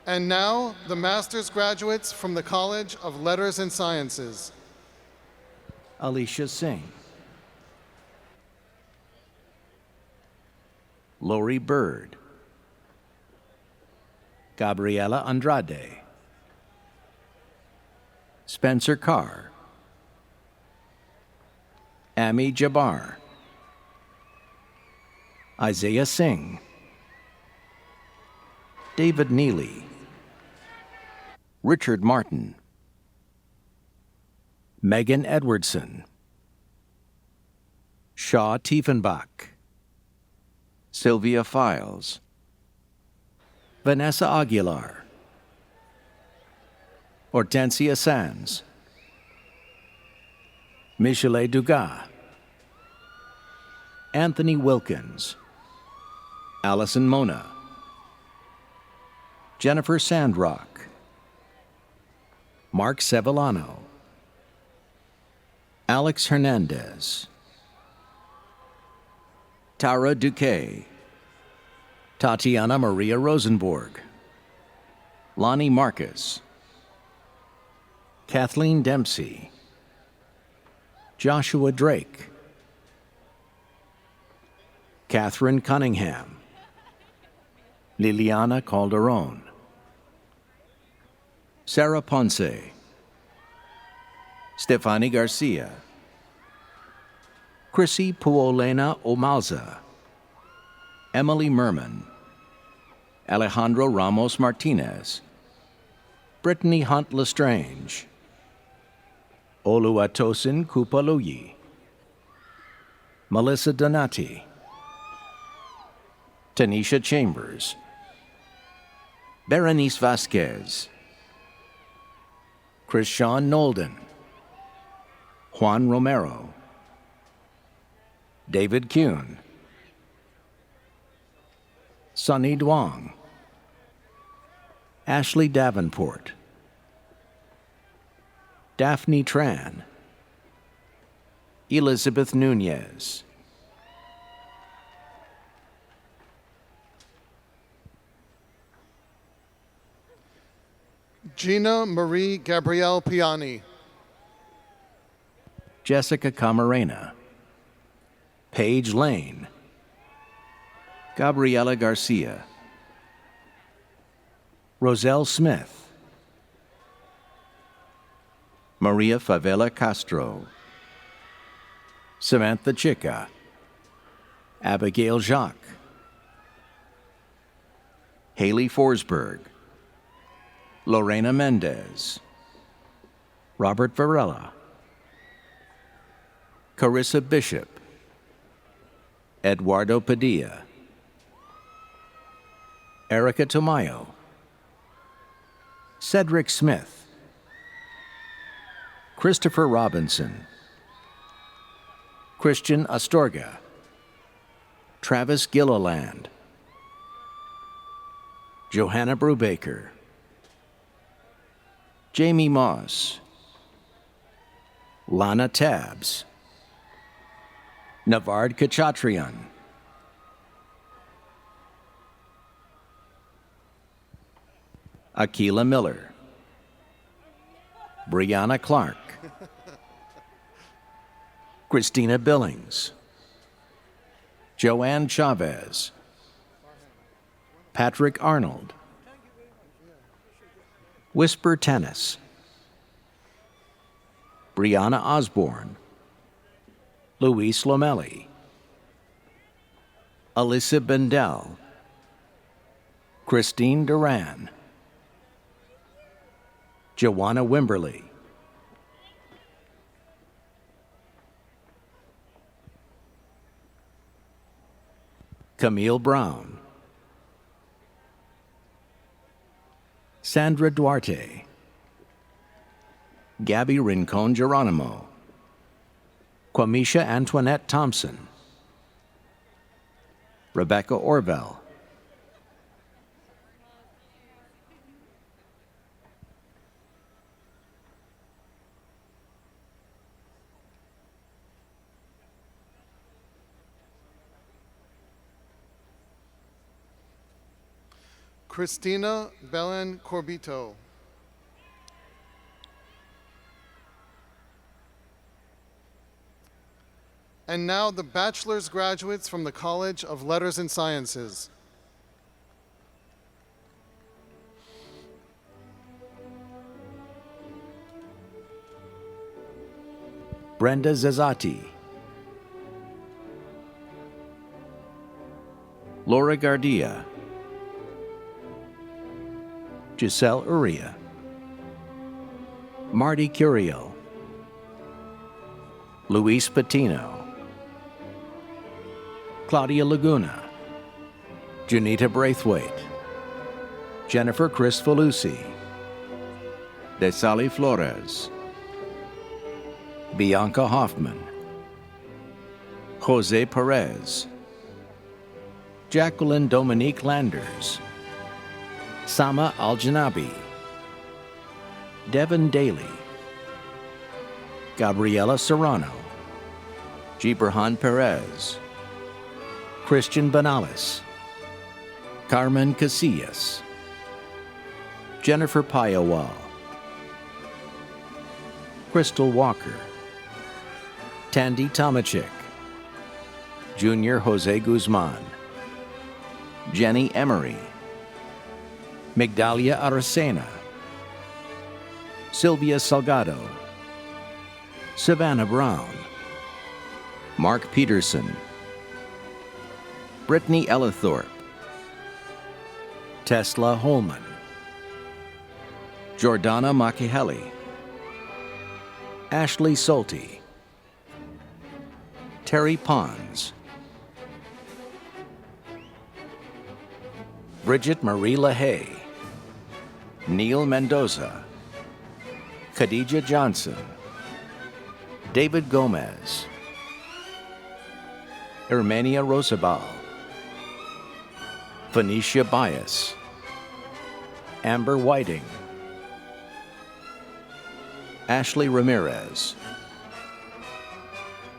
And now, the master's graduates from the College of Letters and Sciences. Alicia Singh, Lori Bird, Gabriela Andrade, Spencer Carr, Ami Jabbar, Isaiah Singh, David Neely, Richard Martin, Megan Edwardson, Shaw Tiefenbach, Sylvia Files, Vanessa Aguilar, Hortensia Sands, Michelet Dugas, Anthony Wilkins, Allison Mona, Jennifer Sandrock, Mark Sevillano, Alex Hernandez, Tara Duque, Tatiana Maria Rosenborg, Lonnie Marcus, Kathleen Dempsey, Joshua Drake, Catherine Cunningham, Liliana Calderon, Sarah Ponce, Stefani Garcia, Chrissy Puolena Omalza, Emily Merman, Alejandro Ramos Martinez, Brittany Hunt Lestrange, Oluwatosin Kupaluyi, Melissa Donati, Tanisha Chambers, Berenice Vasquez, Christian Nolden, Juan Romero, David Kuhn, Sunny Duong, Ashley Davenport, Daphne Tran, Elizabeth Nunez, Gina Marie Gabrielle Piani. Jessica Camarena, Paige Lane, Gabriela Garcia, Roselle Smith, Maria Favela Castro, Samantha Chica, Abigail Jacques, Haley Forsberg, Lorena Mendez, Robert Varela, Carissa Bishop, Eduardo Padilla, Erica Tamayo, Cedric Smith, Christopher Robinson, Christian Astorga, Travis Gilliland, Johanna Brubaker, Jamie Moss, Lana Tabbs, Navard Kachatrian, Akila Miller, Brianna Clark, Christina Billings, Joanne Chavez, Patrick Arnold, Whisper Tennis, Brianna Osborne, Luis Lomelli, Alyssa Bendel, Christine Duran, Joanna Wimberly, Camille Brown, Sandra Duarte, Gabby Rincon Geronimo, Quamisha Antoinette Thompson, Rebecca Orville, Christina Belen Corbito. And now the bachelor's graduates from the College of Letters and Sciences. Brenda Zazzati, Laura Gardia, Giselle Uria, Marty Curiel, Luis Patino, Claudia Laguna, Junita Braithwaite, Jennifer Crisfalusi, Desali Flores, Bianca Hoffman, Jose Perez, Jacqueline Dominique Landers, Sama Al-Janabi, Devin Daly, Gabriela Serrano, Gibrahan Perez, Christian Banales, Carmen Casillas, Jennifer Payawal, Crystal Walker, Tandy Tomachik, Junior Jose Guzman, Jenny Emery, Migdalia Aracena, Sylvia Salgado, Savannah Brown, Mark Peterson, Brittany Ellithorpe, Tesla Holman, Jordana Makiheli, Ashley Solti, Terry Pons, Bridget Marie LaHaye, Neil Mendoza, Khadija Johnson, David Gomez, Ermania Rosabal, Phoenicia Bias, Amber Whiting, Ashley Ramirez,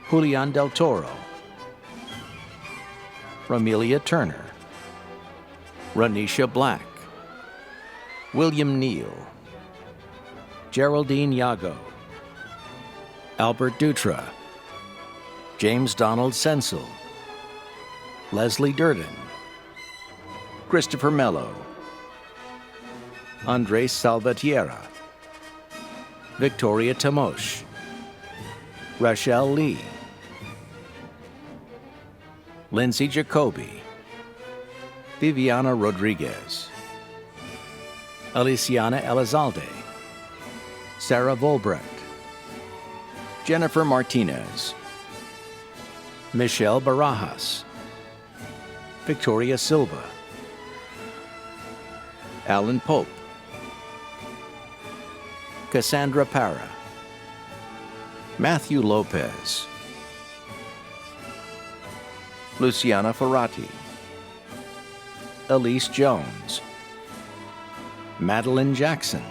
Julian Del Toro, Ramelia Turner, Ranisha Black, William Neal, Geraldine Yago, Albert Dutra, James Donald Sensel, Leslie Durden, Christopher Mello, Andres Salvatierra, Victoria Tamosh, Rachelle Lee, Lindsay Jacoby, Viviana Rodriguez, Aliciana Elizalde, Sarah Volbrecht, Jennifer Martinez, Michelle Barajas, Victoria Silva, Alan Pope, Cassandra Para, Matthew Lopez, Luciana Ferrati, Elise Jones, Madeline Jackson,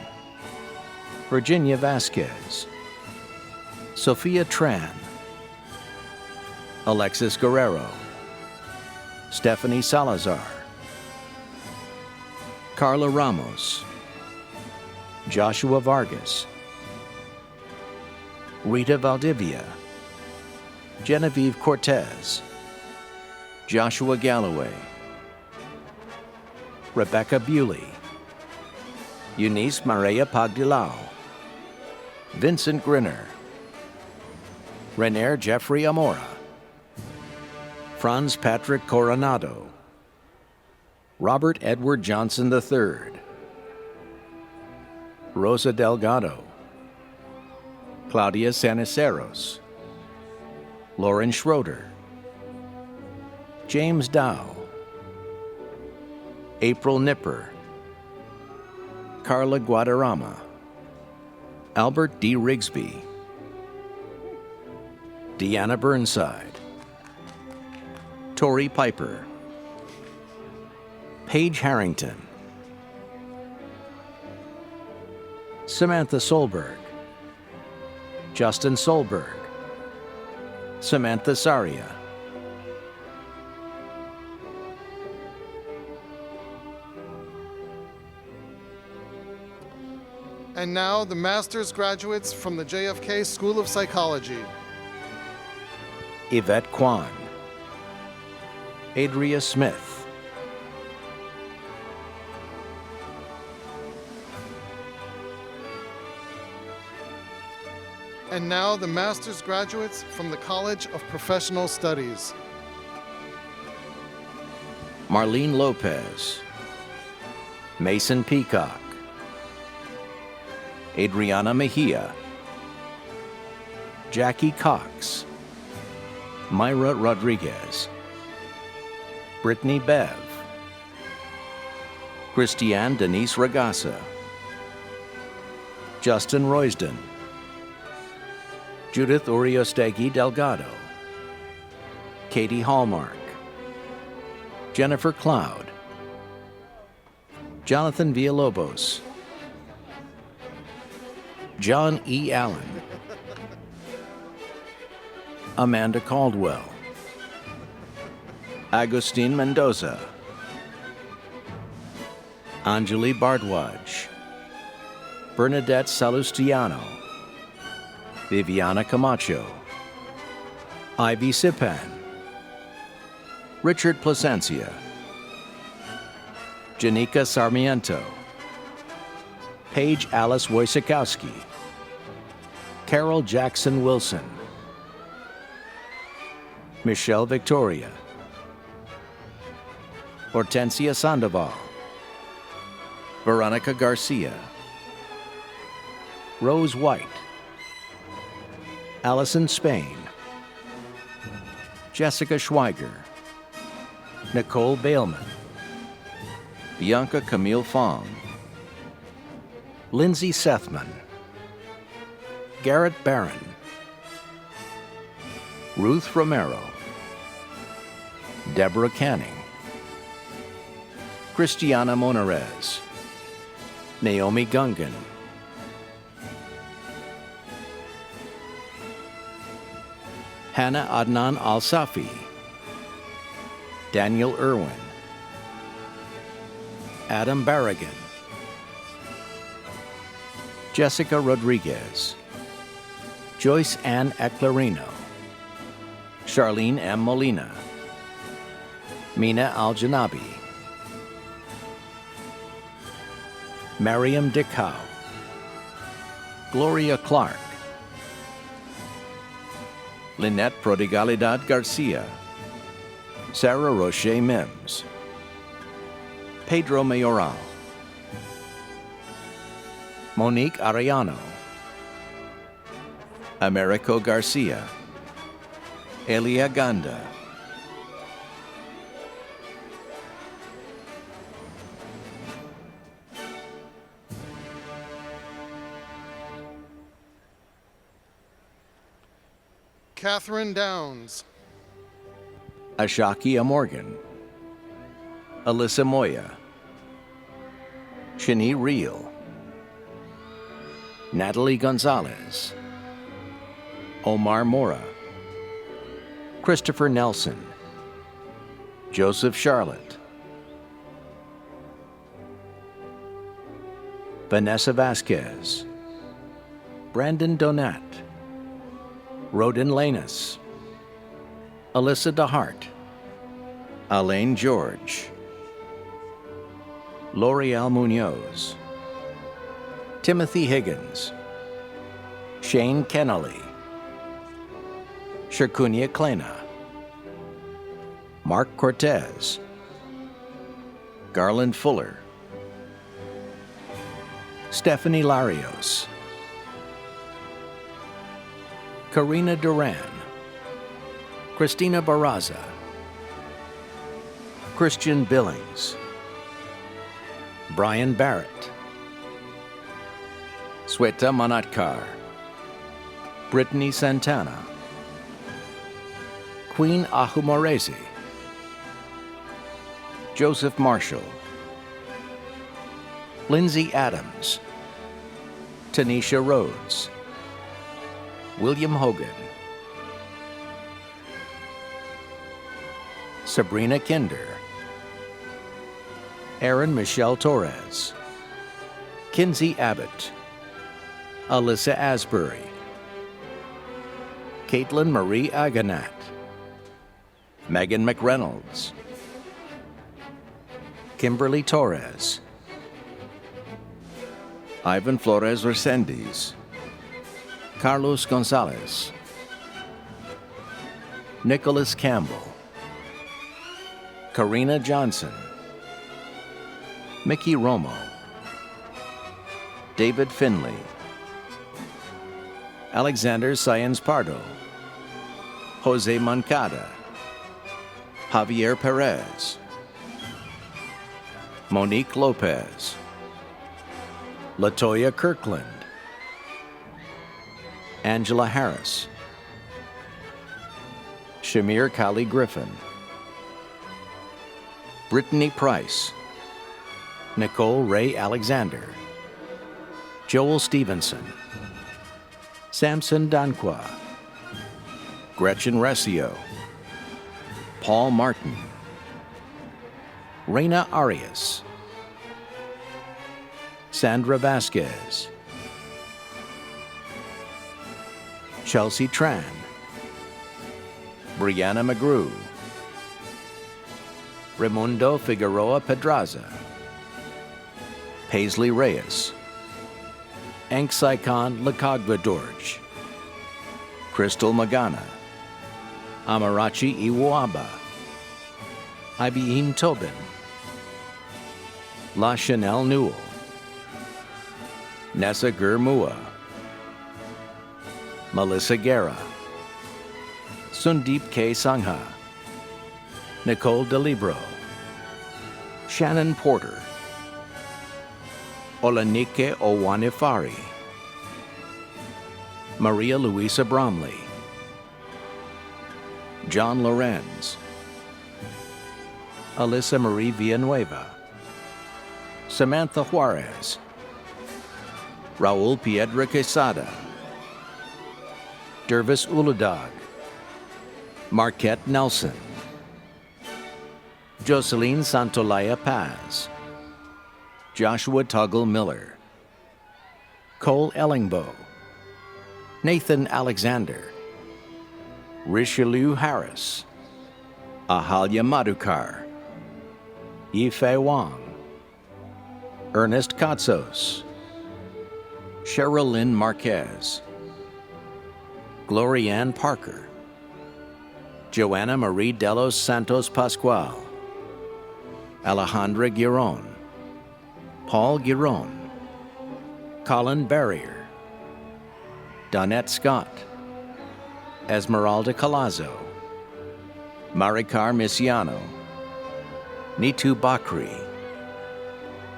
Virginia Vasquez, Sophia Tran, Alexis Guerrero, Stephanie Salazar, Carla Ramos, Joshua Vargas, Rita Valdivia, Genevieve Cortez, Joshua Galloway, Rebecca Bewley, Eunice Maria Pagdilao, Vincent Grinner, Renaire Jeffrey Amora, Franz Patrick Coronado, Robert Edward Johnson III, Rosa Delgado, Claudia Saniceros, Lauren Schroeder, James Dow, April Nipper, Carla Guadarrama, Albert D. Rigsby, Deanna Burnside, Tori Piper, Paige Harrington, Samantha Solberg, Justin Solberg, Samantha Saria, And now the master's graduates from the JFK School of Psychology. Yvette Kwan, Adria Smith, And now the master's graduates from the College of Professional Studies. Marlene Lopez, Mason Peacock, Adriana Mejia, Jackie Cox, Myra Rodriguez, Brittany Bev, Christiane Denise Ragasa, Justin Roysden, Judith Uriostegui Delgado, Katie Hallmark, Jennifer Cloud, Jonathan Villalobos, John E. Allen, Amanda Caldwell, Agustin Mendoza, Anjali Bardwaj, Bernadette Salustiano, Viviana Camacho, Ivy Sipan, Richard Plasencia, Janika Sarmiento, Paige Alice Wojciechowski, Carol Jackson Wilson, Michelle Victoria, Hortensia Sandoval, Veronica Garcia, Rose White, Allison Spain, Jessica Schweiger, Nicole Bailman, Bianca Camille Fong, Lindsay Sethman, Garrett Barron, Ruth Romero, Deborah Canning, Christiana Monarez, Naomi Gungan, Hannah Adnan Al-Safi, Daniel Irwin, Adam Barragan, Jessica Rodriguez, Joyce Ann Eclarino, Charlene M. Molina, Mina Al-Janabi, Mariam Dickow, Gloria Clark, Lynette Prodigalidad Garcia, Sarah Roche Mims, Pedro Mayoral, Monique Arellano, Americo Garcia, Elia Ganda, Catherine Downs, Ashakia Morgan, Alyssa Moya, Shani Reel, Natalie Gonzalez, Omar Mora, Christopher Nelson, Joseph Charlotte, Vanessa Vasquez, Brandon Donat, Rodin Lanus, Alyssa DeHart, Alain George, L'Oreal Munoz, Timothy Higgins, Shane Kennelly, Sherkunia Klena, Mark Cortez, Garland Fuller, Stephanie Larios, Karina Duran, Christina Barraza, Christian Billings, Brian Barrett, Sweta Manatkar, Brittany Santana, Queen Ahumorezi, Joseph Marshall, Lindsay Adams, Tanisha Rhodes, William Hogan, Sabrina Kinder, Erin Michelle Torres, Kinsey Abbott, Alyssa Asbury, Caitlin Marie Aganat, Megan McReynolds, Kimberly Torres, Ivan Flores Resendiz, Carlos Gonzalez, Nicholas Campbell, Karina Johnson, Mickey Romo, David Finley, Alexander Sáenz Pardo, Jose Moncada, Javier Perez, Monique Lopez, Latoya Kirkland, Angela Harris, Shamir Kali Griffin, Brittany Price, Nicole Ray Alexander, Joel Stevenson, Samson Danqua, Gretchen Recio, Paul Martin, Reina Arias, Sandra Vasquez, Chelsea Tran, Brianna McGrew, Raimundo Figueroa Pedraza, Paisley Reyes, Anksaikon Lakagvadorj, Crystal Magana, Amarachi Iwaba, Ibeem Tobin, La Chanel Newell, Nessa Gurmua, Melissa Guerra, Sundeep K. Sangha, Nicole DeLibro, Shannon Porter, Olanike Owanifari, Maria Luisa Bromley, John Lorenz, Alyssa Marie Villanueva, Samantha Juarez, Raul Piedra Quesada, Dervis Uladag, Marquette Nelson, Jocelyn Santolaya Paz, Joshua Tuggle Miller, Cole Ellingbo, Nathan Alexander, Richelieu Harris, Ahalya Madhukar, Yifei Wang, Ernest Katsos, Cheryl Lynn Marquez, Glorianne Parker, Joanna Marie Delos Santos Pascual, Alejandra Giron, Paul Giron, Colin Barrier, Donette Scott, Esmeralda Colazo, Maricar Misiano, Nitu Bakri,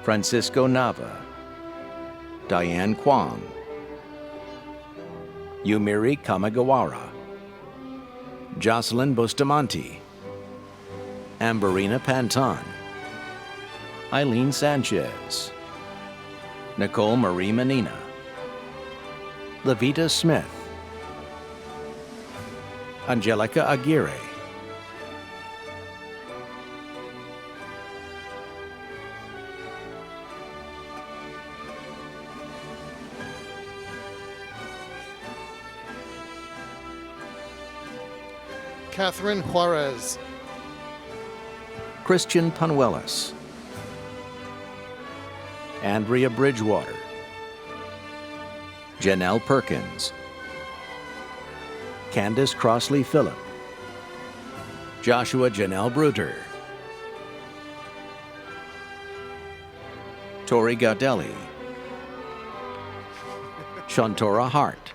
Francisco Nava, Diane Kwong, Yumiri Kamagawara, Jocelyn Bustamante, Amberina Panton, Eileen Sanchez, Nicole Marie Menina, Levita Smith, Angelica Aguirre, Catherine Juarez, Christian Panuelas, Andrea Bridgewater, Janelle Perkins, Candace Crossley Phillip, Joshua Janelle Bruder, Tori Gaudelli, Shantora Hart,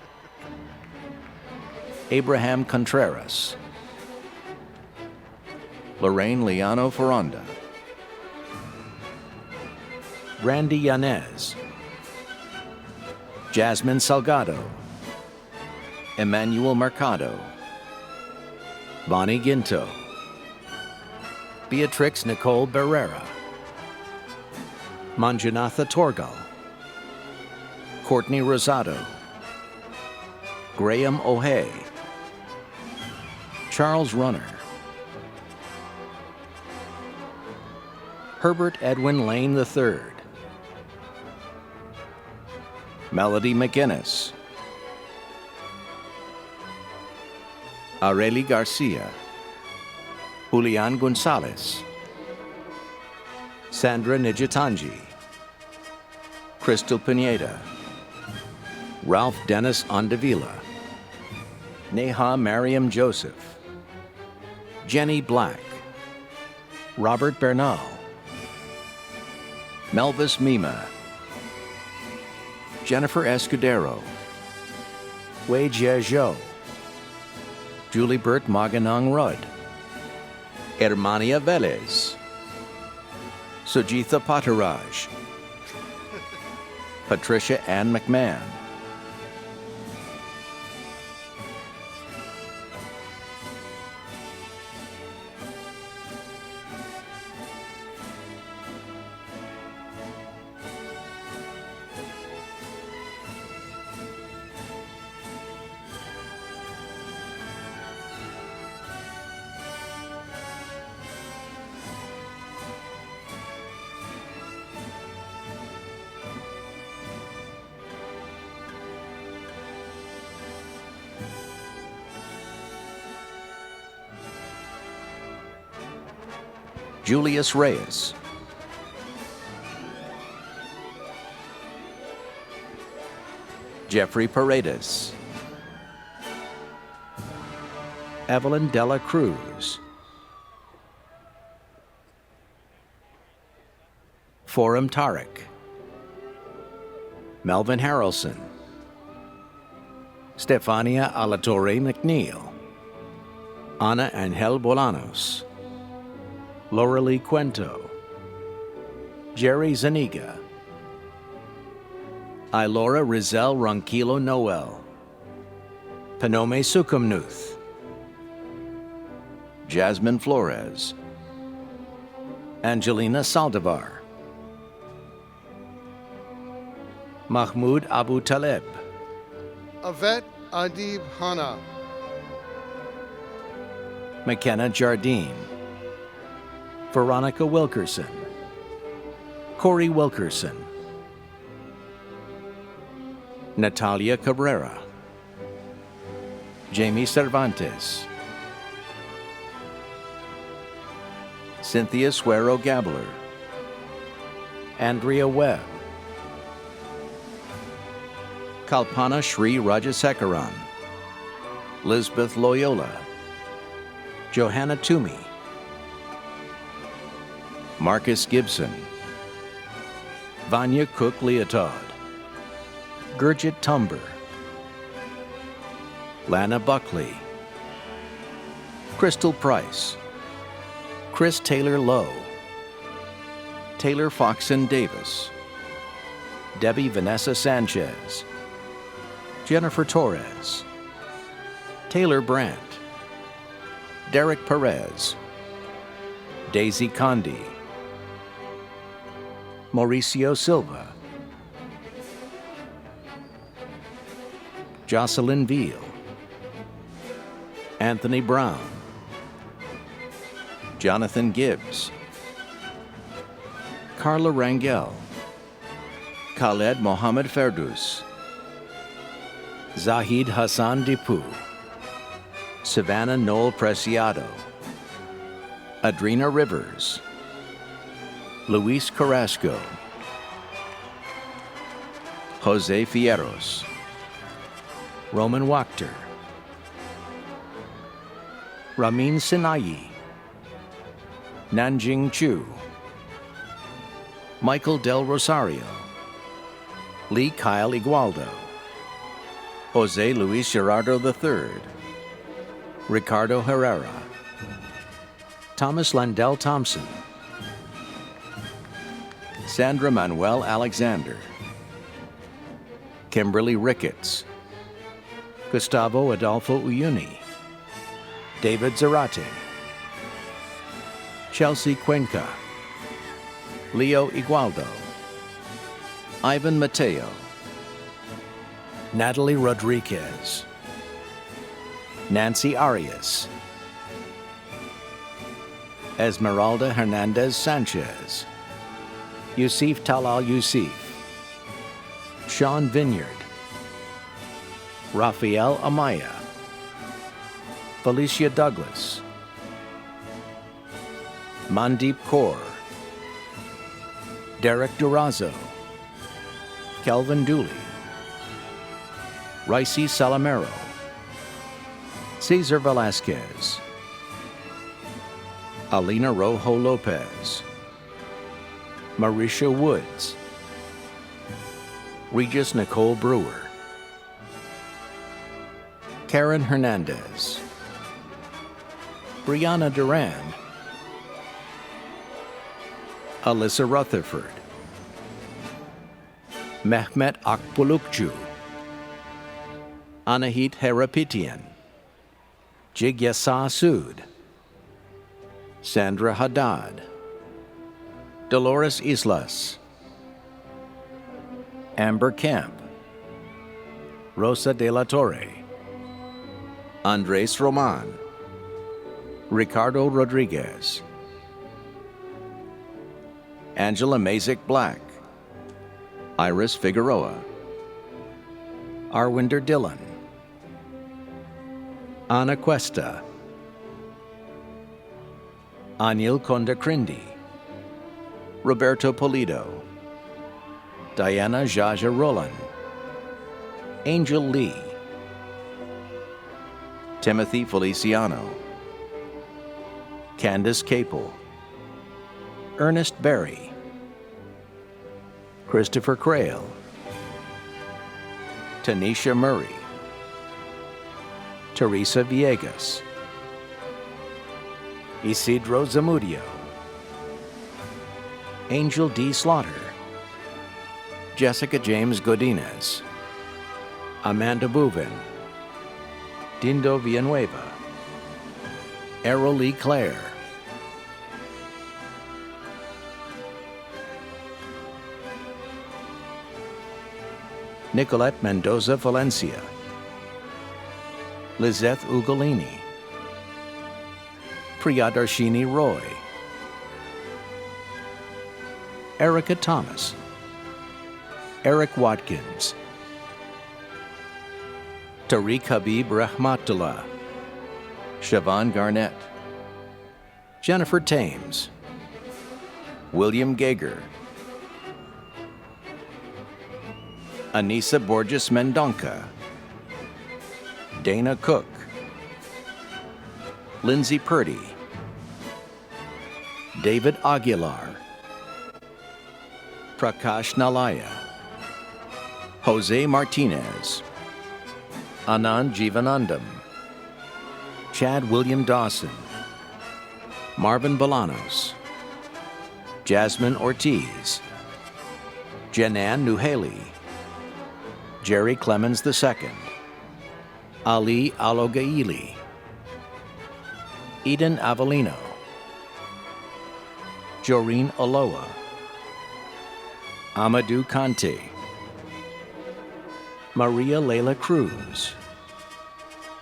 Abraham Contreras, Lorraine Liano Ferronda, Randy Yanez, Jasmine Salgado, Emmanuel Mercado, Bonnie Ginto, Beatrix Nicole Barrera, Manjunatha Torgal, Courtney Rosado, Graham O'Hay, Charles Runner, Herbert Edwin Lane III, Melody McGinnis, Areli Garcia, Julian Gonzalez, Sandra Nijitanji, Crystal Pineda, Ralph Dennis Ondavila, Neha Mariam Joseph, Jenny Black, Robert Bernal, Melvis Mima, Jennifer Escudero, Wei Jie Zhou, Julie Burt Maganang Rudd, Hermania Velez, Sujitha Pataraj, Patricia Ann McMahon, Julius Reyes, Jeffrey Paredes, Evelyn Dela Cruz, Forum Tarek, Melvin Harrelson, Stefania Alatorre McNeil, Ana Angel Bolanos, Lauralee Cuento, Jerry Zaniga, Ilora Rizel Ronquillo Noel, Panome Sukumnuth, Jasmine Flores, Angelina Saldivar, Mahmoud Abu Taleb, Avet Adib Hana, McKenna Jardine, Veronica Wilkerson, Corey Wilkerson, Natalia Cabrera, Jamie Cervantes, Cynthia Suero Gabler, Andrea Webb, Kalpana Shri Rajasekaran, Lisbeth Loyola, Johanna Toomey, Marcus Gibson, Vanya Cook Leotard, Gurjit Tumber, Lana Buckley, Crystal Price, Chris Taylor Lowe, Taylor Foxon Davis, Debbie Vanessa Sanchez, Jennifer Torres, Taylor Brandt, Derek Perez, Daisy Condi, Mauricio Silva, Jocelyn Veal, Anthony Brown, Jonathan Gibbs, Carla Rangel, Khaled Mohammed Ferdous, Zahid Hassan Dipu, Savannah Noel Preciado, Adrena Rivers, Luis Carrasco, Jose Fierros, Roman Wachter, Ramin Sinayi, Nanjing Chu, Michael Del Rosario, Lee Kyle Igualdo, Jose Luis Gerardo III, Ricardo Herrera, Thomas Landell Thompson, Sandra Manuel Alexander, Kimberly Ricketts, Gustavo Adolfo Uyuni, David Zarate, Chelsea Cuenca, Leo Igualdo, Ivan Mateo, Natalie Rodriguez, Nancy Arias, Esmeralda Hernandez Sanchez, Yusif Talal Yusif, Sean Vineyard, Rafael Amaya, Felicia Douglas, Mandeep Kaur, Derek Durazo, Kelvin Dooley, Ricey Salamero, Cesar Velasquez, Alina Rojo Lopez, Marisha Woods, Regis Nicole Brewer, Karen Hernandez, Brianna Duran, Alyssa Rutherford, Mehmet Akpulukcu, Anahit Herapitian, Jigyasa Sood, Sandra Haddad, Dolores Islas, Amber Camp, Rosa de la Torre, Andres Roman, Ricardo Rodriguez, Angela Mazik Black, Iris Figueroa, Arwinder Dillon, Ana Cuesta, Anil Kondakrindi, Roberto Polido, Diana Jaja Roland, Angel Lee, Timothy Feliciano, Candace Capel, Ernest Berry, Christopher Crail, Tanisha Murray, Teresa Villegas, Isidro Zamudio, Angel D. Slaughter, Jessica James Godinez, Amanda Bouvin, Dindo Villanueva, Errol Lee Clare, Nicolette Mendoza Valencia, Lizeth Ugolini, Priyadarshini Roy, Erica Thomas, Eric Watkins, Tariq Habib Rahmatullah, Siobhan Garnett, Jennifer Thames, William Gager, Anissa Borges Mendonca, Dana Cook, Lindsay Purdy, David Aguilar, Prakash Nalaya, Jose Martinez, Anand Jivanandam, Chad William Dawson, Marvin Bolanos, Jasmine Ortiz, Jenan Nuheli, Jerry Clemens II, Ali Alogaili, Eden Avellino, Joreen Aloa, Amadou Kante, Maria Leila Cruz,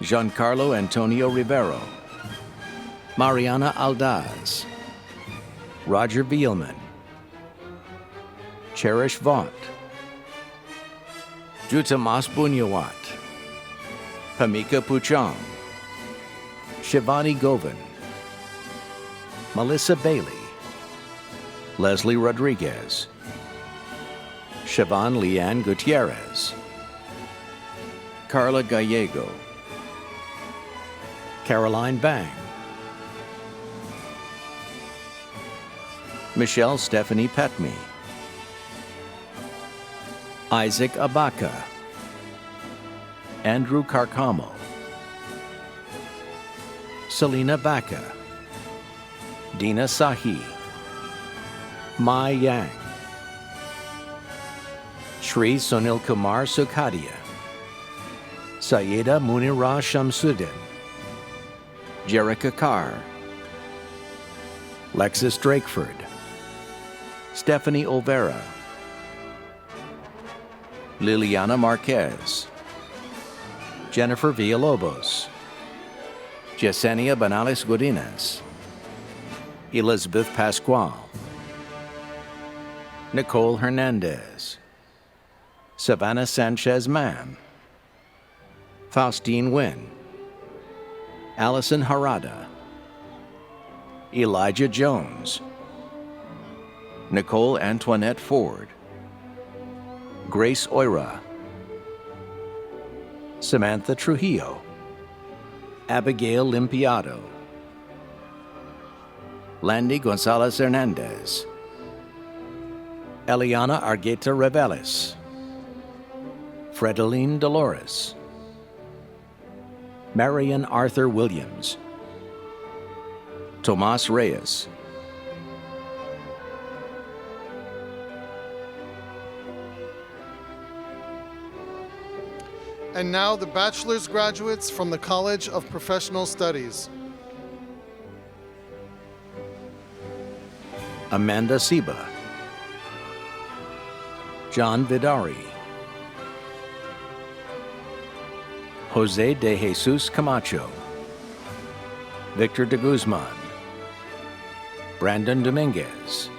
Giancarlo Antonio Rivero, Mariana Aldaz, Roger Vielman, Cherish Vaught, Jutamas Bunyawat, Pamika Puchong, Shivani Govan, Melissa Bailey, Leslie Rodriguez, Siobhan Leanne Gutierrez, Carla Gallego, Caroline Bang, Michelle Stephanie Petme, Isaac Abaca, Andrew Carcamo, Selena Baca, Dina Sahi, Mai Yang, Shri Sunil Kumar Sukhadia, Sayeda Munira Shamsuddin, Jerica Carr, Lexis Drakeford, Stephanie Olvera, Liliana Marquez, Jennifer Villalobos, Yesenia Banales Godinez, Elizabeth Pascual, Nicole Hernandez, Savannah Sanchez Mann, Faustine Nguyen, Allison Harada, Elijah Jones, Nicole Antoinette Ford, Grace Oira, Samantha Trujillo, Abigail Limpiado, Landy Gonzalez Hernandez, Eliana Argueta Reveles, Fredeline Dolores, Marion Arthur Williams, Tomas Reyes, And now the bachelor's graduates from the College of Professional Studies. Amanda Siba, John Vidari, Jose de Jesus Camacho, Victor de Guzman, Brandon Dominguez,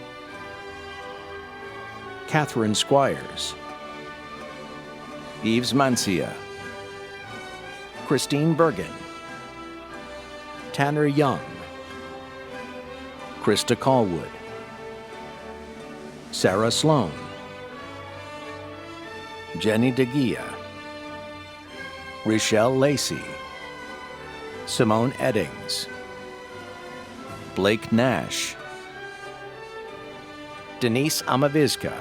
Catherine Squires, Yves Mancia, Christine Bergen, Tanner Young, Krista Callwood, Sarah Sloan, Jenny DeGia, Rochelle Lacey, Simone Eddings, Blake Nash, Denise Amavizka,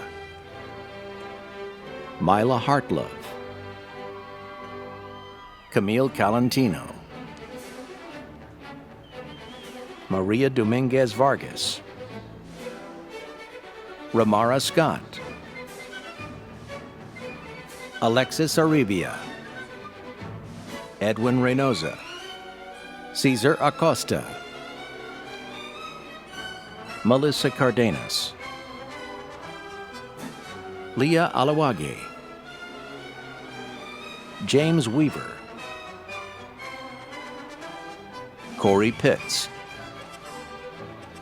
Mila Hartlove, Camille Calentino, Maria Dominguez Vargas, Ramara Scott, Alexis Arivia, Edwin Reynosa, Cesar Acosta, Melissa Cardenas, Leah Alawage, James Weaver, Corey Pitts,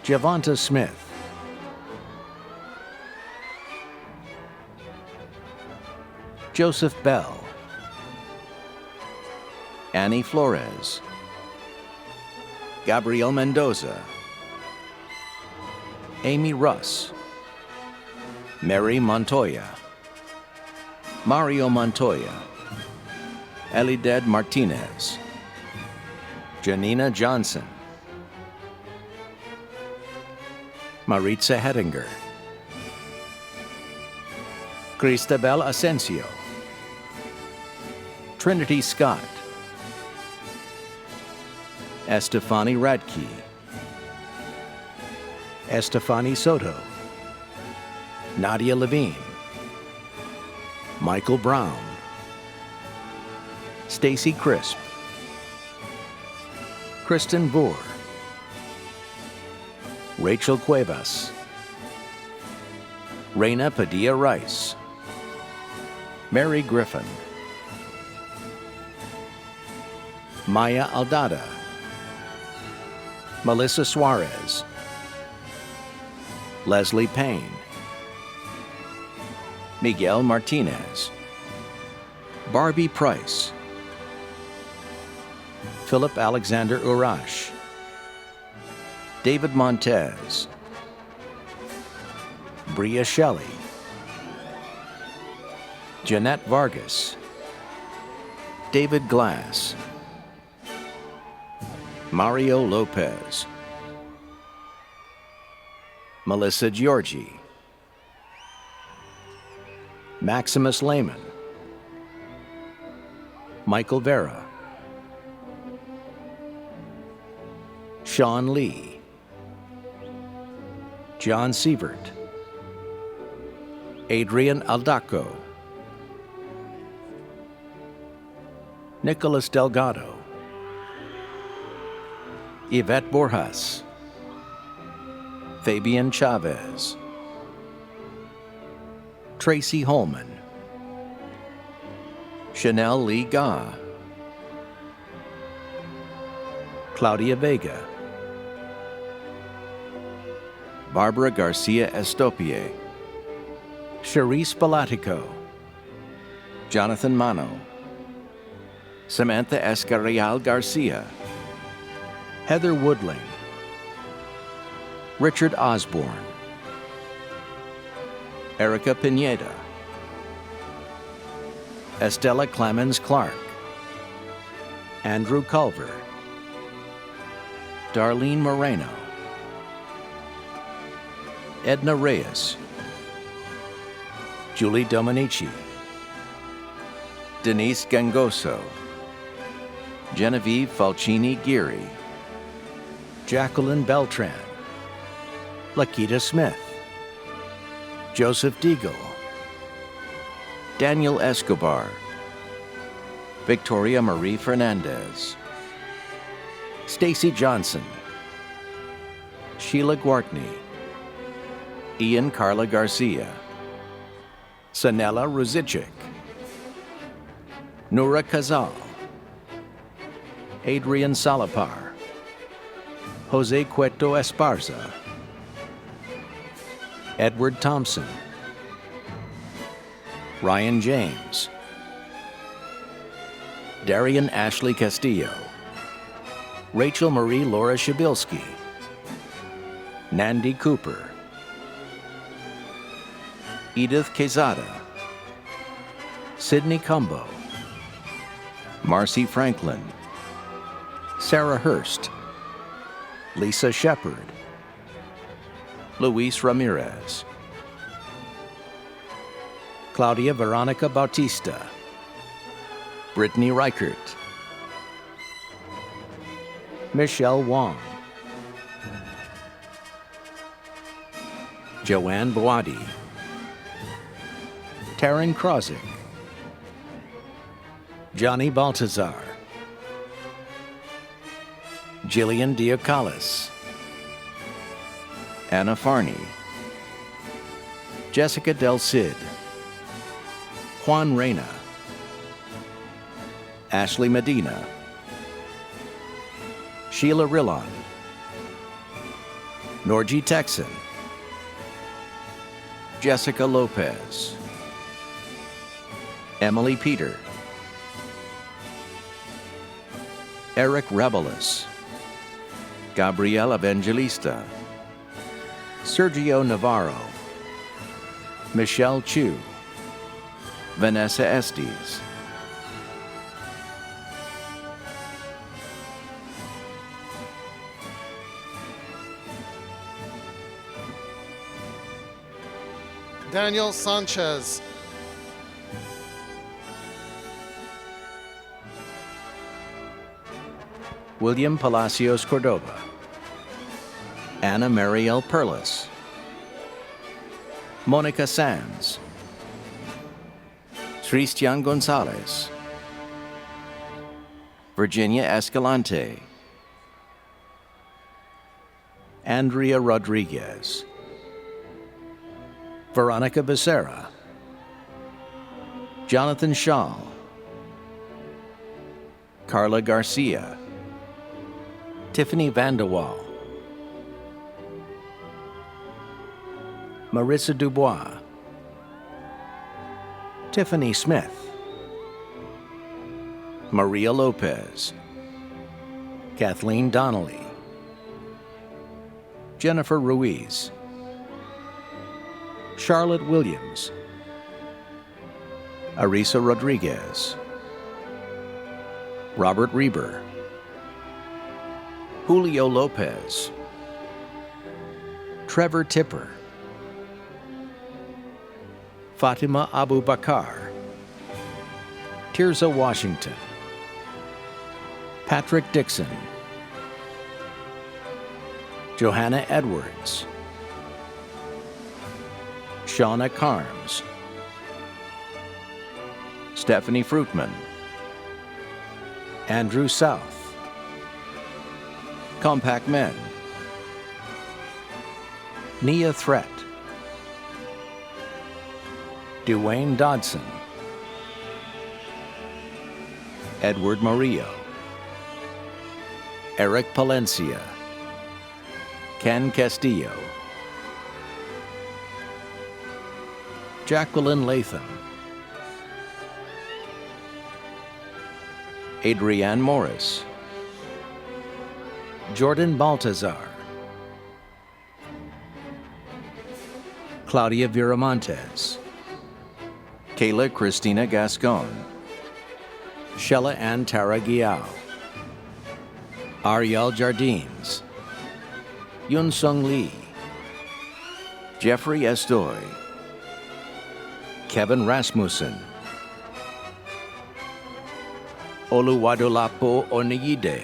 Javonta Smith, Joseph Bell, Annie Flores, Gabriel Mendoza, Amy Russ, Mary Montoya, Mario Montoya, Elided Martinez, Janina Johnson, Maritza Hettinger, Cristabel Asensio, Trinity Scott, Estefani Radke, Estefani Soto, Nadia Levine, Michael Brown, Stacy Crisp, Kristen Boer, Rachel Cuevas, Reina Padilla Rice, Mary Griffin, Maya Aldada, Melissa Suarez, Leslie Payne, Miguel Martinez, Barbie Price, Philip Alexander Urash, David Montez, Bria Shelley, Jeanette Vargas, David Glass, Mario Lopez, Melissa Giorgi, Maximus Lehman, Michael Vera, Sean Lee, John Sievert, Adrian Aldaco, Nicholas Delgado, Yvette Borjas, Fabian Chavez, Tracy Holman, Chanel Lee Ga, Claudia Vega, Barbara Garcia Estopie, Charisse Balatico, Jonathan Mano, Samantha Escarial Garcia, Heather Woodling, Richard Osborne, Erica Pineda, Estella Clemens Clark, Andrew Culver, Darlene Moreno, Edna Reyes, Julie Dominici, Denise Gangoso, Genevieve Falcini Geary, Jacqueline Beltran, Lakita Smith, Joseph Deagle, Daniel Escobar, Victoria Marie Fernandez, Stacy Johnson, Sheila Gwartney, Ian Carla Garcia, Sanella Ruzichik, Nura Kazal, Adrian Salapar, Jose Cueto Esparza, Edward Thompson, Ryan James, Darian Ashley Castillo, Rachel Marie Laura Shabilsky, Nandi Cooper, Edith Quezada, Sydney Cumbo, Marcy Franklin, Sarah Hurst, Lisa Shepard, Louise Ramirez, Claudia Veronica Bautista, Brittany Reichert, Michelle Wong, Joanne Boadi, Taryn Krozik, Johnny Baltazar, Jillian Diacalis, Anna Farney, Jessica Del Cid, Juan Reyna, Ashley Medina, Sheila Rillon, Norgie Texan, Jessica Lopez, Emily Peter, Eric Rebelis, Gabriel Evangelista, Sergio Navarro, Michelle Chu, Vanessa Estes, Daniel Sanchez, William Palacios Cordova, Anna Mariel Perlis, Monica Sands, Christian Gonzalez, Virginia Escalante, Andrea Rodriguez, Veronica Becerra, Jonathan Shaw, Carla Garcia, Tiffany Vanderwall, Marissa Dubois, Tiffany Smith, Maria Lopez, Kathleen Donnelly, Jennifer Ruiz, Charlotte Williams, Arisa Rodriguez, Robert Reber, Julio Lopez, Trevor Tipper, Fatima Abu Bakar, Tirza Washington, Patrick Dixon, Johanna Edwards, Shauna Carms, Stephanie Fruitman, Andrew South, Compact Men, Nia Threat, Dwayne Dodson, Edward Murillo, Eric Palencia, Ken Castillo, Jacqueline Latham, Adrienne Morris, Jordan Baltazar, Claudia Viramontes, Kayla Christina Gascon, Shella Ann Tara Giao, Ariel Jardines, Yun Sung Lee, Jeffrey Estoy, Kevin Rasmussen, Oluwadolapo Oniyide,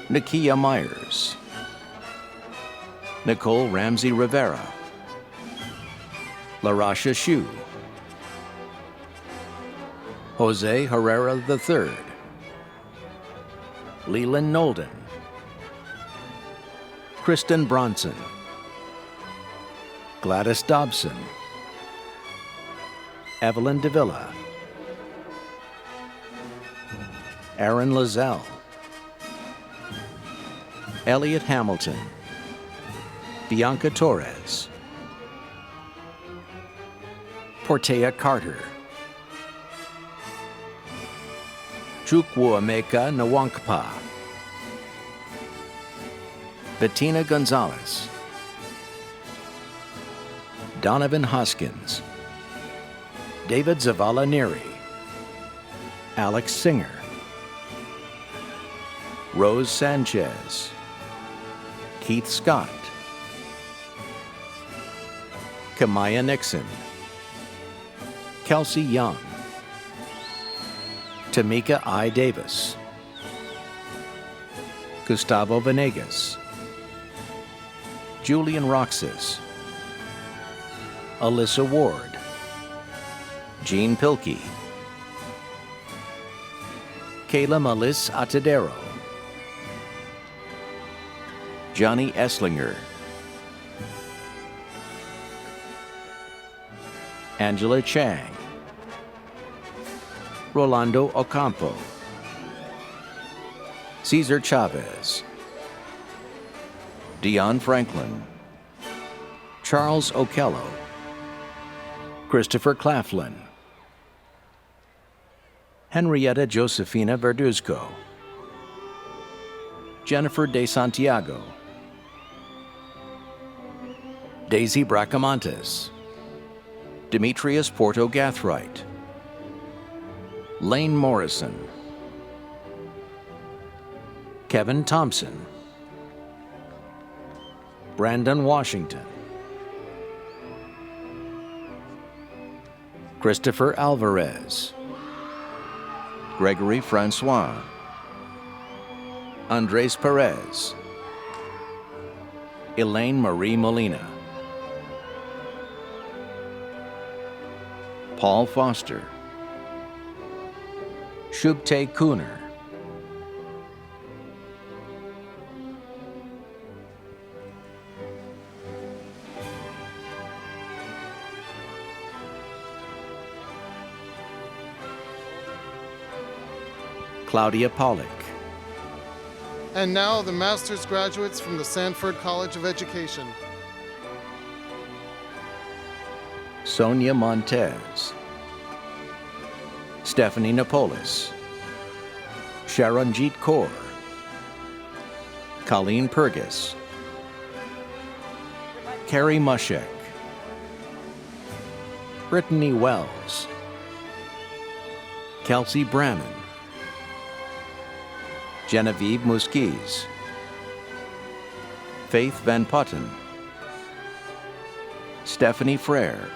Nakia Myers, Nicole Ramsey Rivera, Larasha Shu, Jose Herrera III, Leland Nolden, Kristen Bronson, Gladys Dobson, Evelyn Davila, Aaron Lazelle, Elliot Hamilton, Bianca Torres, Portea Carter, Chukwuemeka Nwankpa, Bettina Gonzalez, Donovan Hoskins, David Zavala Neri, Alex Singer, Rose Sanchez, Keith Scott, Kamaya Nixon, Kelsey Young, Tamika I. Davis, Gustavo Venegas, Julian Roxas, Alyssa Ward, Jean Pilkey, Kayla Malis Atadero, Johnny Esslinger, Angela Chang, Rolando Ocampo, Cesar Chavez, Dion Franklin, Charles Okello, Christopher Claflin, Henrietta Josefina Verduzco, Jennifer De Santiago, Daisy Bracamontes, Demetrius Porto Gathright, Lane Morrison, Kevin Thompson, Brandon Washington, Christopher Alvarez, Gregory Francois, Andres Perez, Elaine Marie Molina, Paul Foster, Shubte Kuhner, Claudia Pollock, And now the master's graduates from the Sanford College of Education. Sonia Montez, Stephanie Napolis, Sharonjeet Kaur, Colleen Purgis, Carrie Mushek, Brittany Wells, Kelsey Brannon, Genevieve Muskies, Faith Van Putten, Stephanie Frere,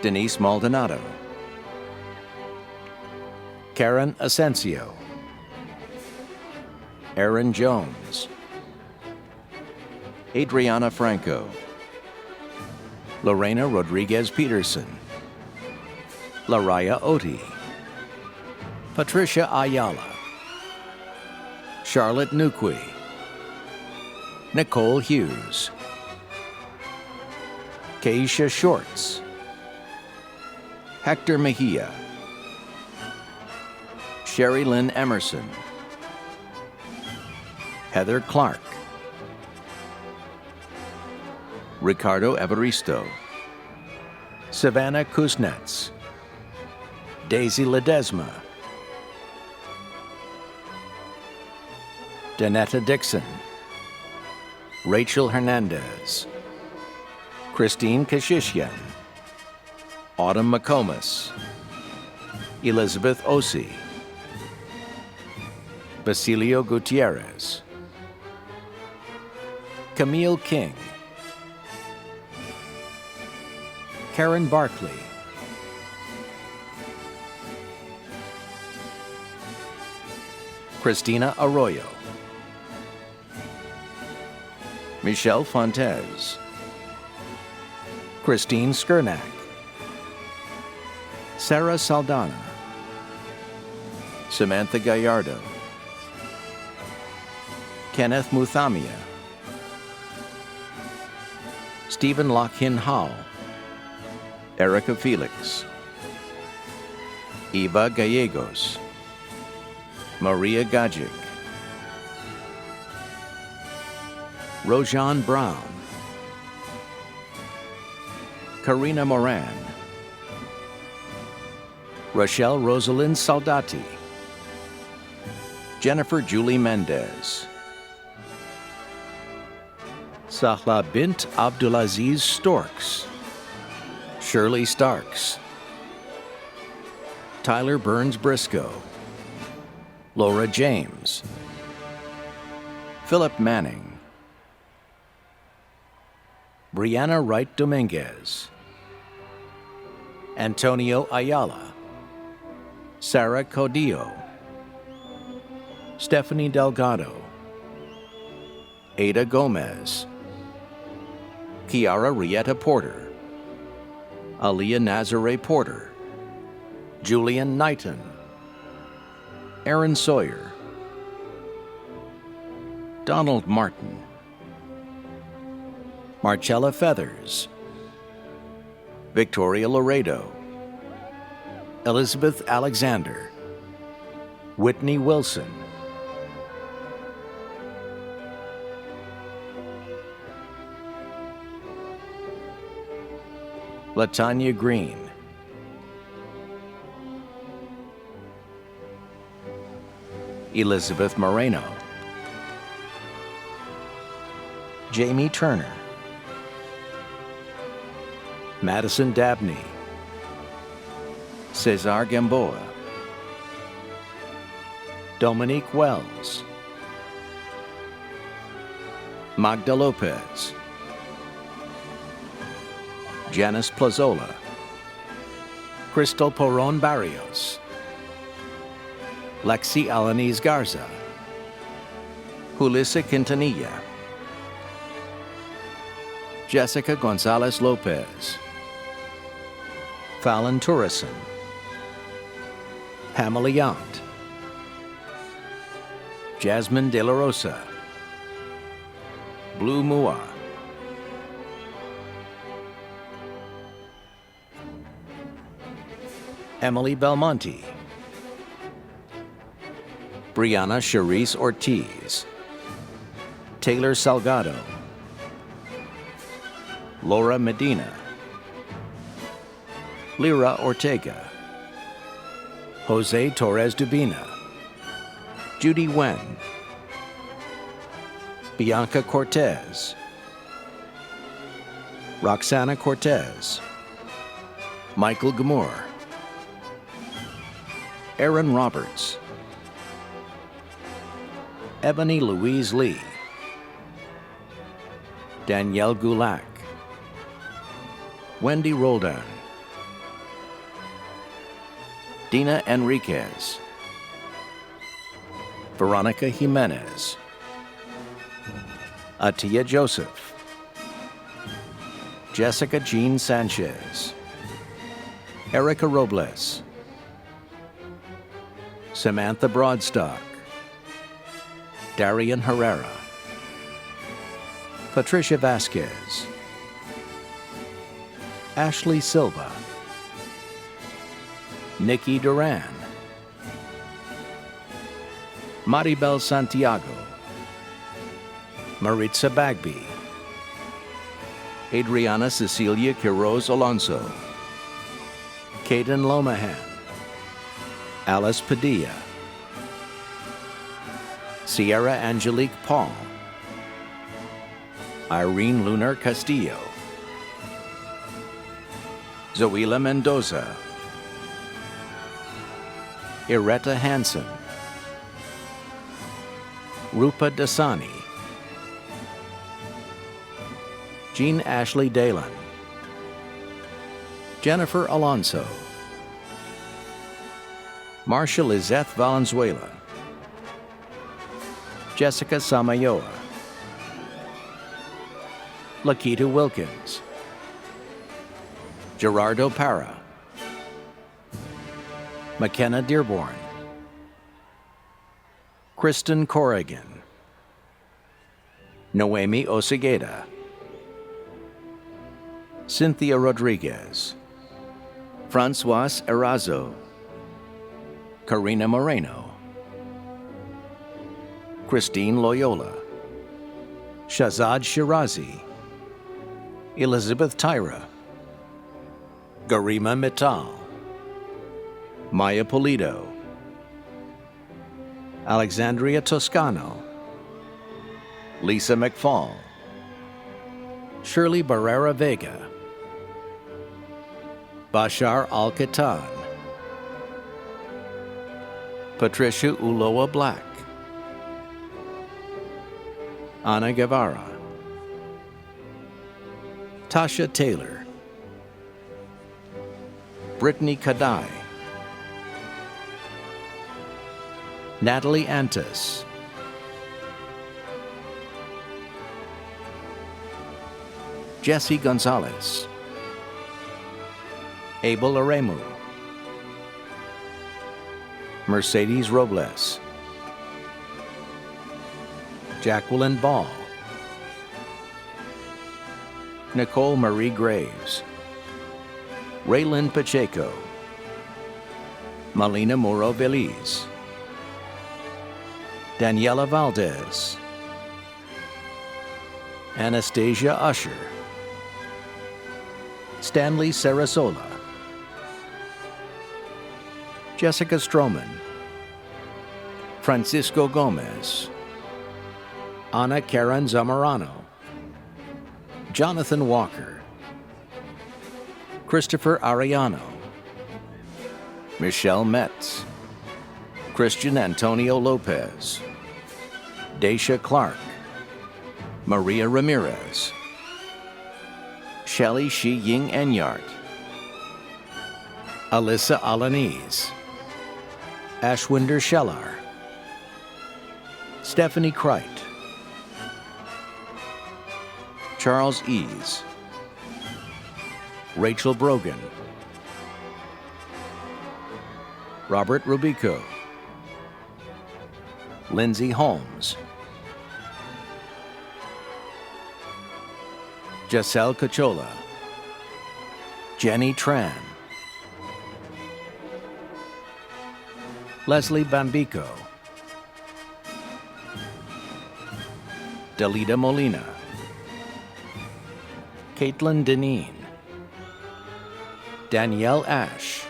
Denise Maldonado, Karen Asensio, Aaron Jones, Adriana Franco, Lorena Rodriguez Peterson, Laraya Oti, Patricia Ayala, Charlotte Nukwi, Nicole Hughes, Keisha Shorts, Hector Mejia, Sherry Lynn Emerson, Heather Clark, Ricardo Evaristo, Savannah Kuznets, Daisy Ledesma, Danetta Dixon, Rachel Hernandez, Christine Kashishian, Autumn McComas, Elizabeth Osi, Basilio Gutierrez, Camille King, Karen Barkley, Christina Arroyo, Michelle Fontes, Christine Skurnak, Sarah Saldana, Samantha Gallardo, Kenneth Muthamia, Stephen Lockhin Howell, Erica Felix, Eva Gallegos, Maria Gajic, Rojan Brown, Karina Moran, Rochelle Rosalind Saldati, Jennifer Julie Mendez, Sahla Bint Abdulaziz Storks, Shirley Starks, Tyler Burns Briscoe, Laura James, Philip Manning, Brianna Wright Dominguez, Antonio Ayala, Sarah Codillo, Stephanie Delgado, Ada Gomez, Kiara Rieta Porter, Aliyah Nazare Porter, Julian Knighton, Aaron Sawyer, Donald Martin, Marcella Feathers, Victoria Laredo, Elizabeth Alexander, Whitney Wilson, Latanya Green, Elizabeth Moreno, Jamie Turner, Madison Dabney, Cesar Gamboa, Dominique Wells, Magda Lopez, Janice Plazola, Crystal Poron Barrios, Lexi Alanis Garza, Julissa Quintanilla, Jessica Gonzalez Lopez, Fallon Turrison, Pamela Yount, Jasmine De La Rosa, Blue Mua, Emily Belmonte, Brianna Charisse Ortiz, Taylor Salgado, Laura Medina, Lyra Ortega, Jose Torres Dubina, Judy Wen, Bianca Cortez, Roxana Cortez, Michael Gamur, Aaron Roberts, Ebony Louise Lee, Danielle Gulak, Wendy Roldan, Dina Enriquez, Veronica Jimenez, Atia Joseph, Jessica Jean Sanchez, Erica Robles, Samantha Broadstock, Darian Herrera, Patricia Vasquez, Ashley Silva, Nikki Duran, Maribel Santiago, Maritza Bagby, Adriana Cecilia Quiroz Alonso, Caden Lomahan, Alice Padilla, Sierra Angelique Paul, Irene Lunar Castillo, Zoila Mendoza, Ireta Hansen, Rupa Dasani, Jean Ashley Dalen, Jennifer Alonso, Marcia Lizeth Valenzuela, Jessica Samayoa, Lakita Wilkins, Gerardo Parra, McKenna Dearborn, Kristen Corrigan, Noemi Osigeda, Cynthia Rodriguez, Francois Erazo, Karina Moreno, Christine Loyola, Shazad Shirazi, Elizabeth Tyra, Garima Mittal, Maya Polito, Alexandria Toscano, Lisa McFall, Shirley Barrera Vega, Bashar Al-Katan, Patricia Uloa Black, Ana Guevara, Tasha Taylor, Brittany Kadai, Natalie Antis, Jesse Gonzalez, Abel Aremu, Mercedes Robles, Jacqueline Ball, Nicole Marie Graves, Raylyn Pacheco, Malina Muro Belize, Daniela Valdez, Anastasia Usher, Stanley Sarasola, Jessica Stroman, Francisco Gomez, Ana Karen Zamorano, Jonathan Walker, Christopher Ariano, Michelle Metz, Christian Antonio Lopez, Daisha Clark, Maria Ramirez, Shelley Shi Ying Enyart, Alyssa Alanis, Ashwinder Shellar, Stephanie Kreit, Charles Ease, Rachel Brogan, Robert Rubico, Lindsay Holmes, Giselle Cachola, Jenny Tran, Leslie Bambico, Dalida Molina, Caitlin Deneen, Danielle Ash,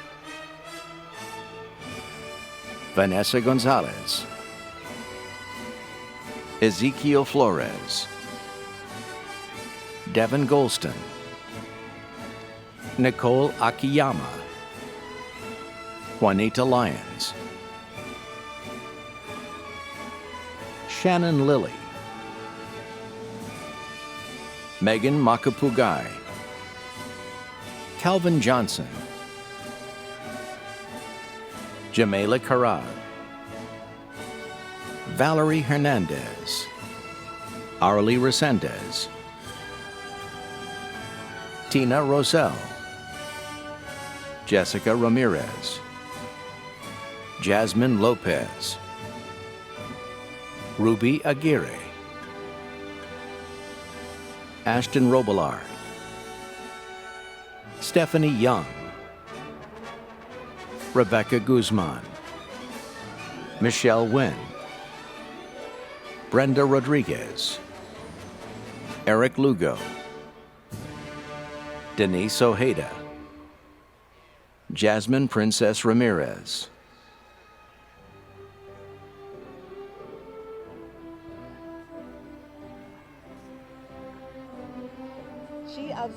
Vanessa Gonzalez, Ezekiel Flores, Devin Golston, Nicole Akiyama, Juanita Lyons, Shannon Lilly, Megan Makapugai, Calvin Johnson, Jamela Karad, Valerie Hernandez, Arlie Resendez, Tina Rosell, Jessica Ramirez, Jasmine Lopez, Ruby Aguirre, Ashton Robillard, Stephanie Young, Rebecca Guzman, Michelle Wynn, Brenda Rodriguez, Eric Lugo, Denise Ojeda, Jasmine Princess Ramirez,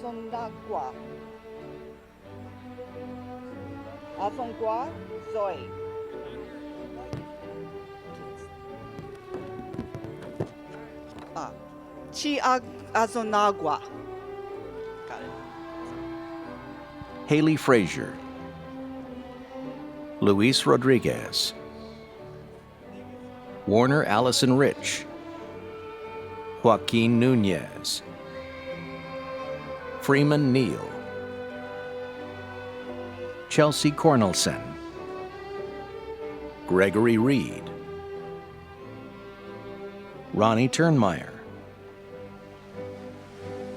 Azonagua. Azongua Zoe. Azonagua. Got it. Haley Frazier, Luis Rodriguez, Warner Allison Rich, Joaquin Nunez, Freeman Neal, Chelsea Cornelson, Gregory Reed, Ronnie Turnmeyer,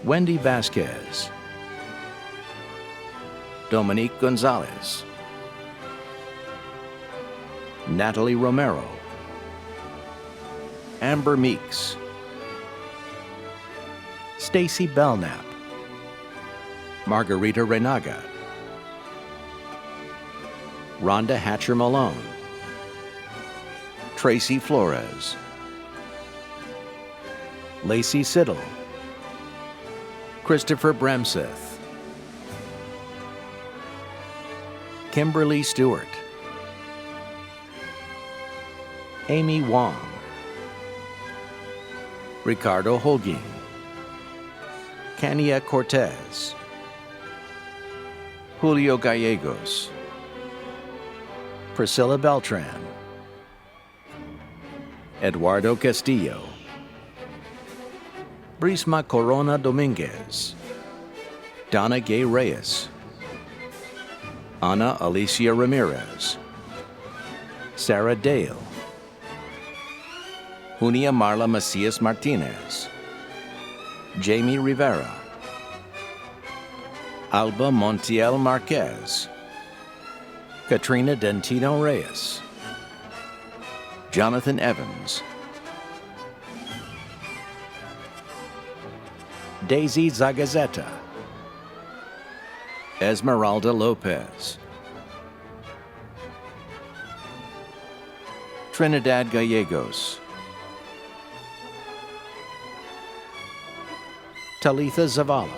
Wendy Vasquez, Dominique Gonzalez, Natalie Romero, Amber Meeks, Stacy Belknap, Margarita Renaga, Rhonda Hatcher Malone, Tracy Flores, Lacey Siddle, Christopher Bremseth, Kimberly Stewart, Amy Wong, Ricardo Holguin, Kania Cortez, Julio Gallegos, Priscilla Beltran, Eduardo Castillo, Brisma Corona Dominguez, Donna Gay Reyes, Ana Alicia Ramirez, Sarah Dale, Junia Marla Macias Martinez, Jamie Rivera, Alba Montiel Marquez, Katrina Dentino Reyes, Jonathan Evans, Daisy Zagazeta, Esmeralda Lopez, Trinidad Gallegos, Talitha Zavala,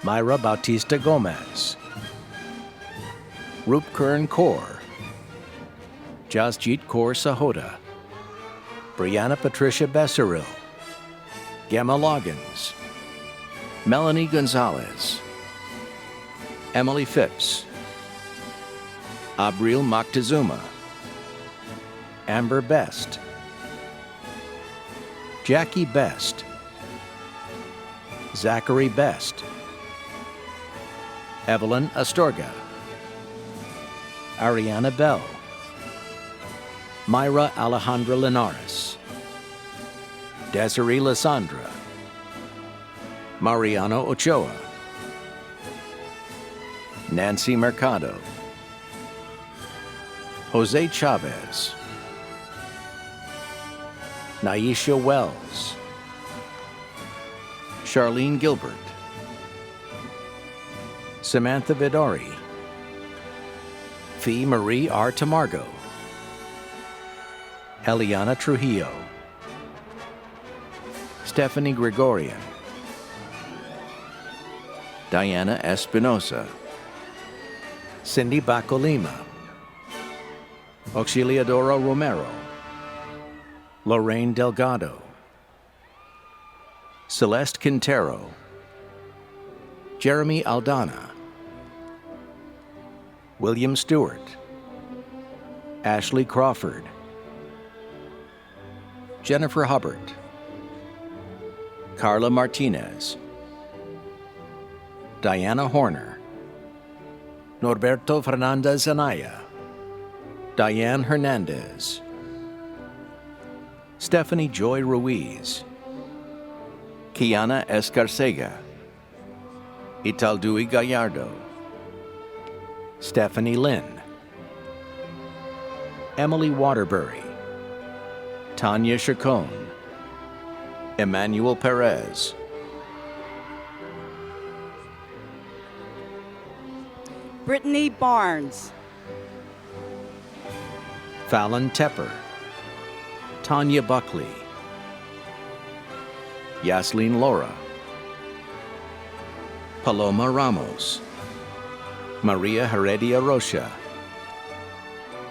Myra Bautista Gomez, Rupkern Kaur, Jasjit Kaur Sahota, Brianna Patricia Besseril, Gemma Loggins, Melanie Gonzalez, Emily Phipps, Abril Moctezuma, Amber Best, Jackie Best, Zachary Best, Evelyn Astorga, Ariana Bell, Myra Alejandra Linares, Desiree Lysandra, Mariano Ochoa, Nancy Mercado, Jose Chavez, Naisha Wells, Charlene Gilbert, Samantha Vidori, Fee Marie R. Tamargo, Eliana Trujillo, Stephanie Gregorian, Diana Espinosa, Cindy Bacolima, Auxiliadora Romero, Lorraine Delgado, Celeste Quintero, Jeremy Aldana, William Stewart, Ashley Crawford, Jennifer Hubbard, Carla Martinez, Diana Horner, Norberto Fernandez Anaya, Diane Hernandez, Stephanie Joy Ruiz, Kiana Escarcega, Italdui Gallardo, Stephanie Lynn, Emily Waterbury, Tanya Chacon, Emmanuel Perez, Brittany Barnes. Fallon Tepper, Tanya Buckley, Yaslin Laura, Paloma Ramos, Maria Heredia Rocha,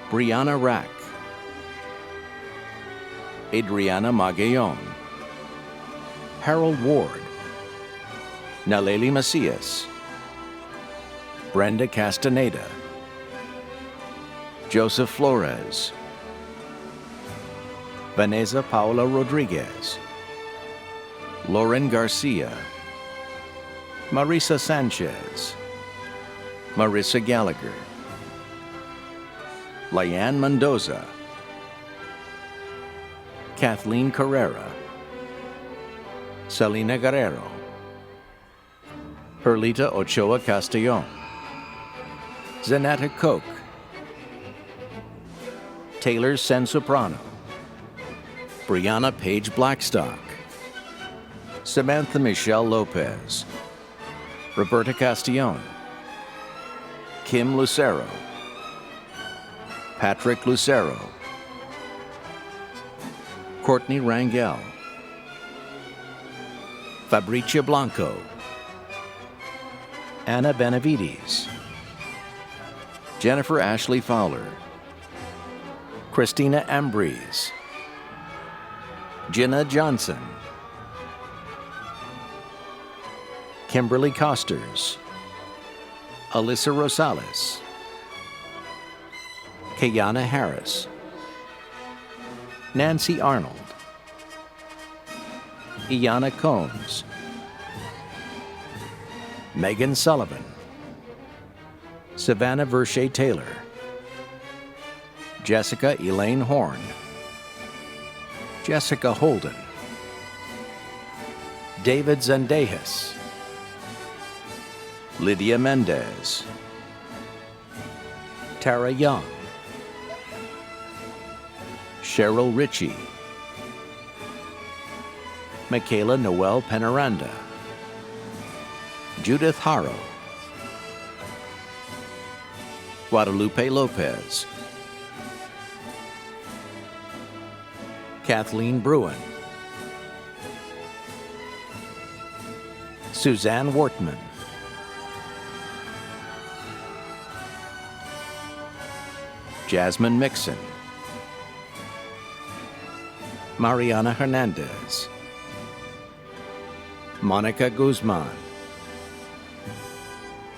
Brianna Rack, Adriana Magallon, Harold Ward, Naleli Macias, Brenda Castaneda, Joseph Flores, Vanessa Paula Rodriguez, Lauren Garcia, Marisa Sanchez, Marissa Gallagher, Lyanne Mendoza, Kathleen Carrera, Selena Guerrero, Perlita Ochoa Castellon, Zanetta Koch, Taylor Sensoprano, Brianna Page Blackstock, Samantha Michelle Lopez, Roberta Castellon, Kim Lucero, Patrick Lucero, Courtney Rangel, Fabricia Blanco, Anna Benavides, Jennifer Ashley Fowler, Christina Ambrose, Jenna Johnson, Kimberly Costers, Alyssa Rosales, Kayana Harris, Nancy Arnold, Iana Combs, Megan Sullivan, Savannah Verche Taylor, Jessica Elaine Horn, Jessica Holden, David Zendejas, Lydia Mendez, Tara Young, Cheryl Ritchie, Michaela Noel Penaranda, Judith Haro, Guadalupe Lopez, Kathleen Bruin, Suzanne Wortman, Jasmine Mixon, Mariana Hernandez, Monica Guzman,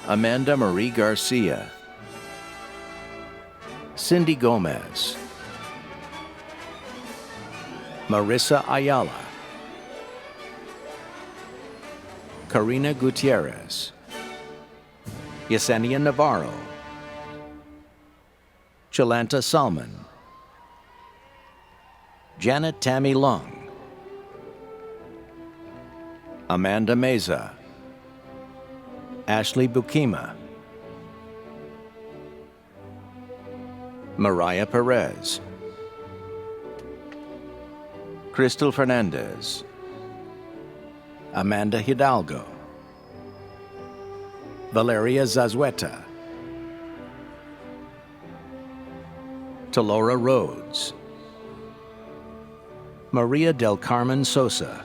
Amanda Marie Garcia, Cindy Gomez, Marissa Ayala, Karina Gutierrez, Yesenia Navarro, Chalanta Salman, Janet Tammy Lung, Amanda Meza, Ashley Bukima, Mariah Perez, Crystal Fernandez, Amanda Hidalgo, Valeria Zazueta, Talora Rhodes, Maria del Carmen Sosa,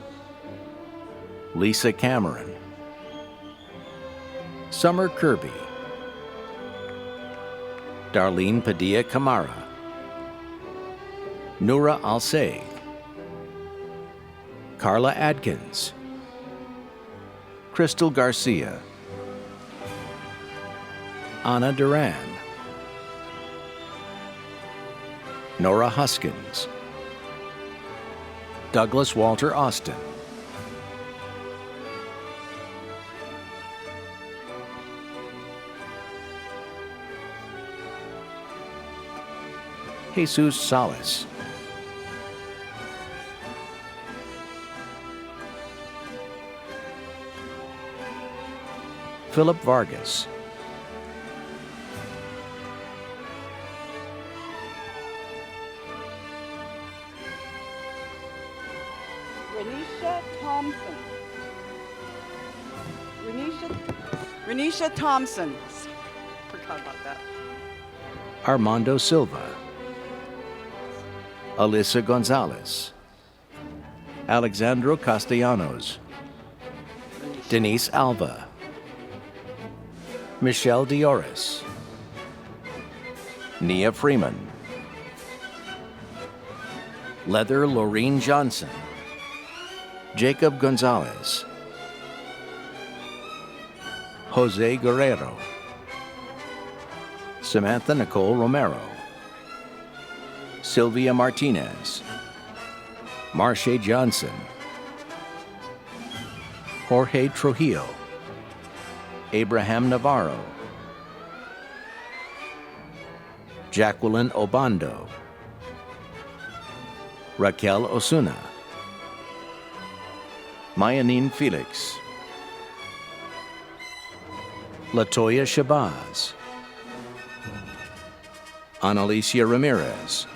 Lisa Cameron, Summer Kirby, Darlene Padilla Camara, Noura Alseg, Carla Adkins, Crystal Garcia, Anna Duran, Nora Huskins, Douglas Walter Austin, Jesus Salas, Philip Vargas, Renisha Thompson. Renisha Thompson. Forgot about that. Armando Silva, Alyssa Gonzalez, Alexandro Castellanos, Denise Alva, Michelle Dioris, Nia Freeman, Leather Laureen Johnson, Jacob Gonzalez, Jose Guerrero, Samantha Nicole Romero, Sylvia Martinez, Marche Johnson, Jorge Trujillo, Abraham Navarro, Jacqueline Obando, Raquel Osuna, Mayanine Felix, Latoya Shabazz, Analicia Ramirez,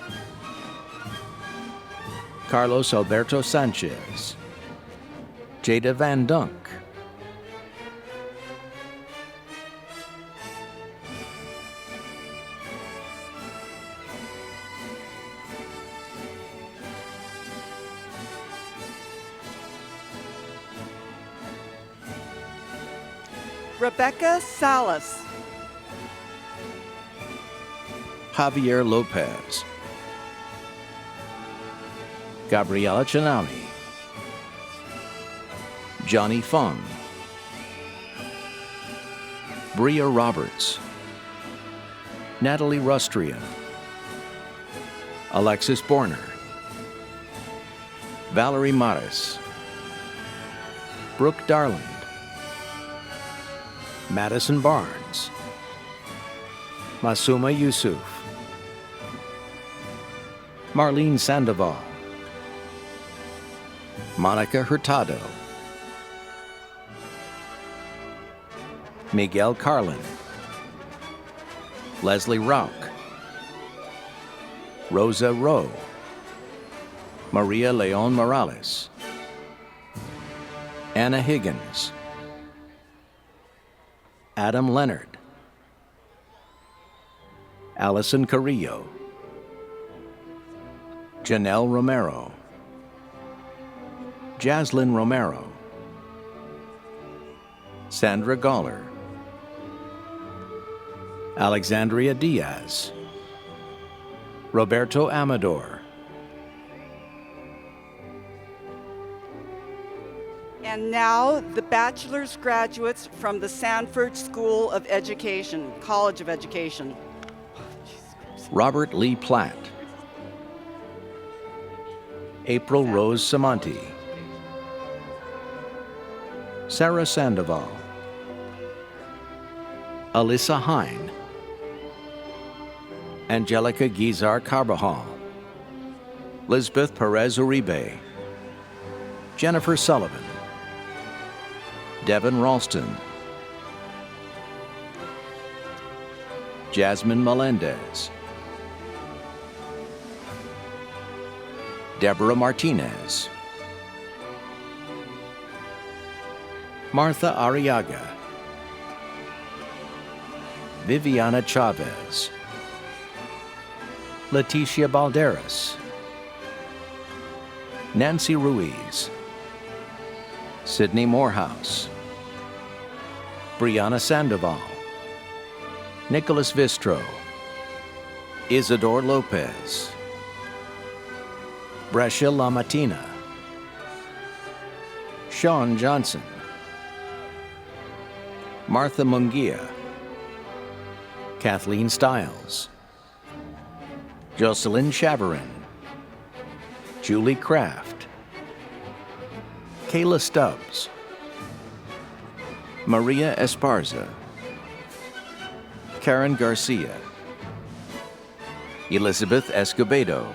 Carlos Alberto Sanchez, Jada Van Dunk, Rebecca Salas. Javier Lopez, Gabriela Chinami, Johnny Fung, Bria Roberts, Natalie Rustrian, Alexis Borner, Valerie Maris, Brooke Darland, Madison Barnes, Masuma Yusuf, Marlene Sandoval, Monica Hurtado, Miguel Carlin, Leslie Rauch, Rosa Rowe, Maria Leon Morales, Anna Higgins, Adam Leonard, Allison Carrillo, Janelle Romero, Jaslyn Romero, Sandra Galler, Alexandria Diaz, Roberto Amador, And now the bachelor's graduates from the Sanford School of Education, College of Education. Robert Lee Platt, April Rose Samanti, Sarah Sandoval, Alyssa Hine, Angelica Guizar Carbajal, Lisbeth Perez Uribe, Jennifer Sullivan, Devin Ralston, Jasmine Melendez, Deborah Martinez, Martha Arriaga, Viviana Chavez, Leticia Balderas, Nancy Ruiz, Sydney Morehouse, Brianna Sandoval, Nicholas Vistro, Isidore Lopez, Brescia Lamatina, Sean Johnson, Martha Munguia, Kathleen Stiles, Jocelyn Chavarin, Julie Kraft, Kayla Stubbs, Maria Esparza, Karen Garcia, Elizabeth Escobedo,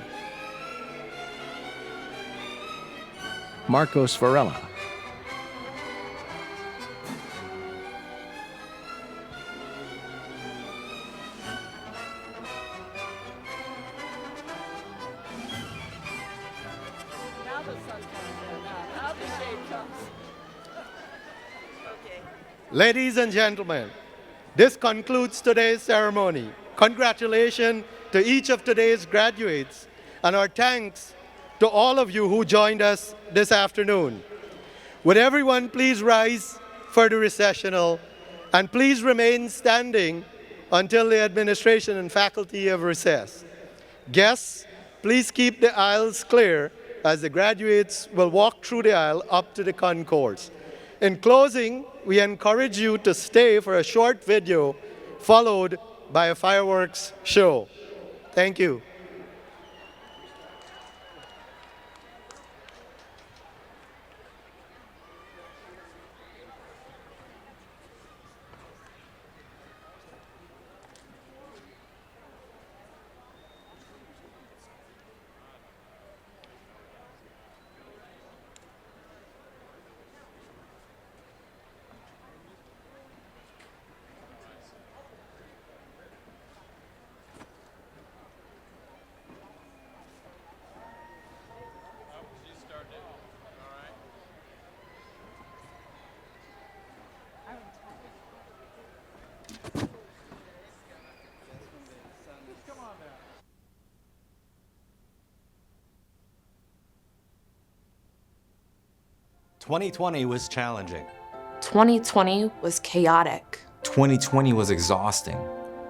Marcos Varela, Ladies and gentlemen, this concludes today's ceremony. Congratulations to each of today's graduates, and our thanks to to all of you who joined us this afternoon. Would everyone please rise for the recessional, and please remain standing until the administration and faculty have recessed. Guests, please keep the aisles clear as the graduates will walk through the aisle up to the concourse. In closing, we encourage you to stay for a short video followed by a fireworks show. Thank you. "2020 was challenging. 2020 was chaotic. 2020 was exhausting.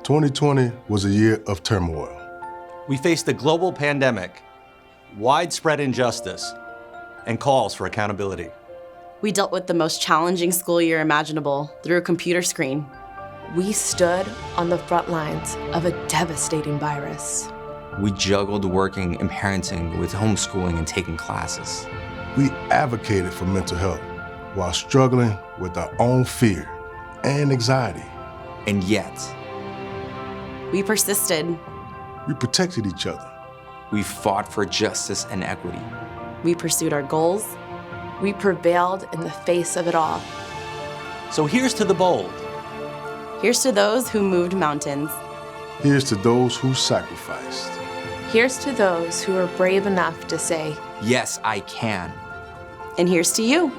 2020 was a year of turmoil. We faced a global pandemic, widespread injustice, and calls for accountability. We dealt with the most challenging school year imaginable through a computer screen. We stood on the front lines of a devastating virus. We juggled working and parenting with homeschooling and taking classes. We advocated for mental health while struggling with our own fear and anxiety. And yet, we persisted. We protected each other. We fought for justice and equity. We pursued our goals. We prevailed in the face of it all. So here's to the bold. Here's to those who moved mountains. Here's to those who sacrificed. Here's to those who are brave enough to say, "Yes, I can." And here's to you.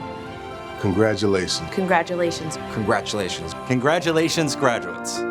Congratulations. Congratulations. Congratulations. Congratulations, graduates.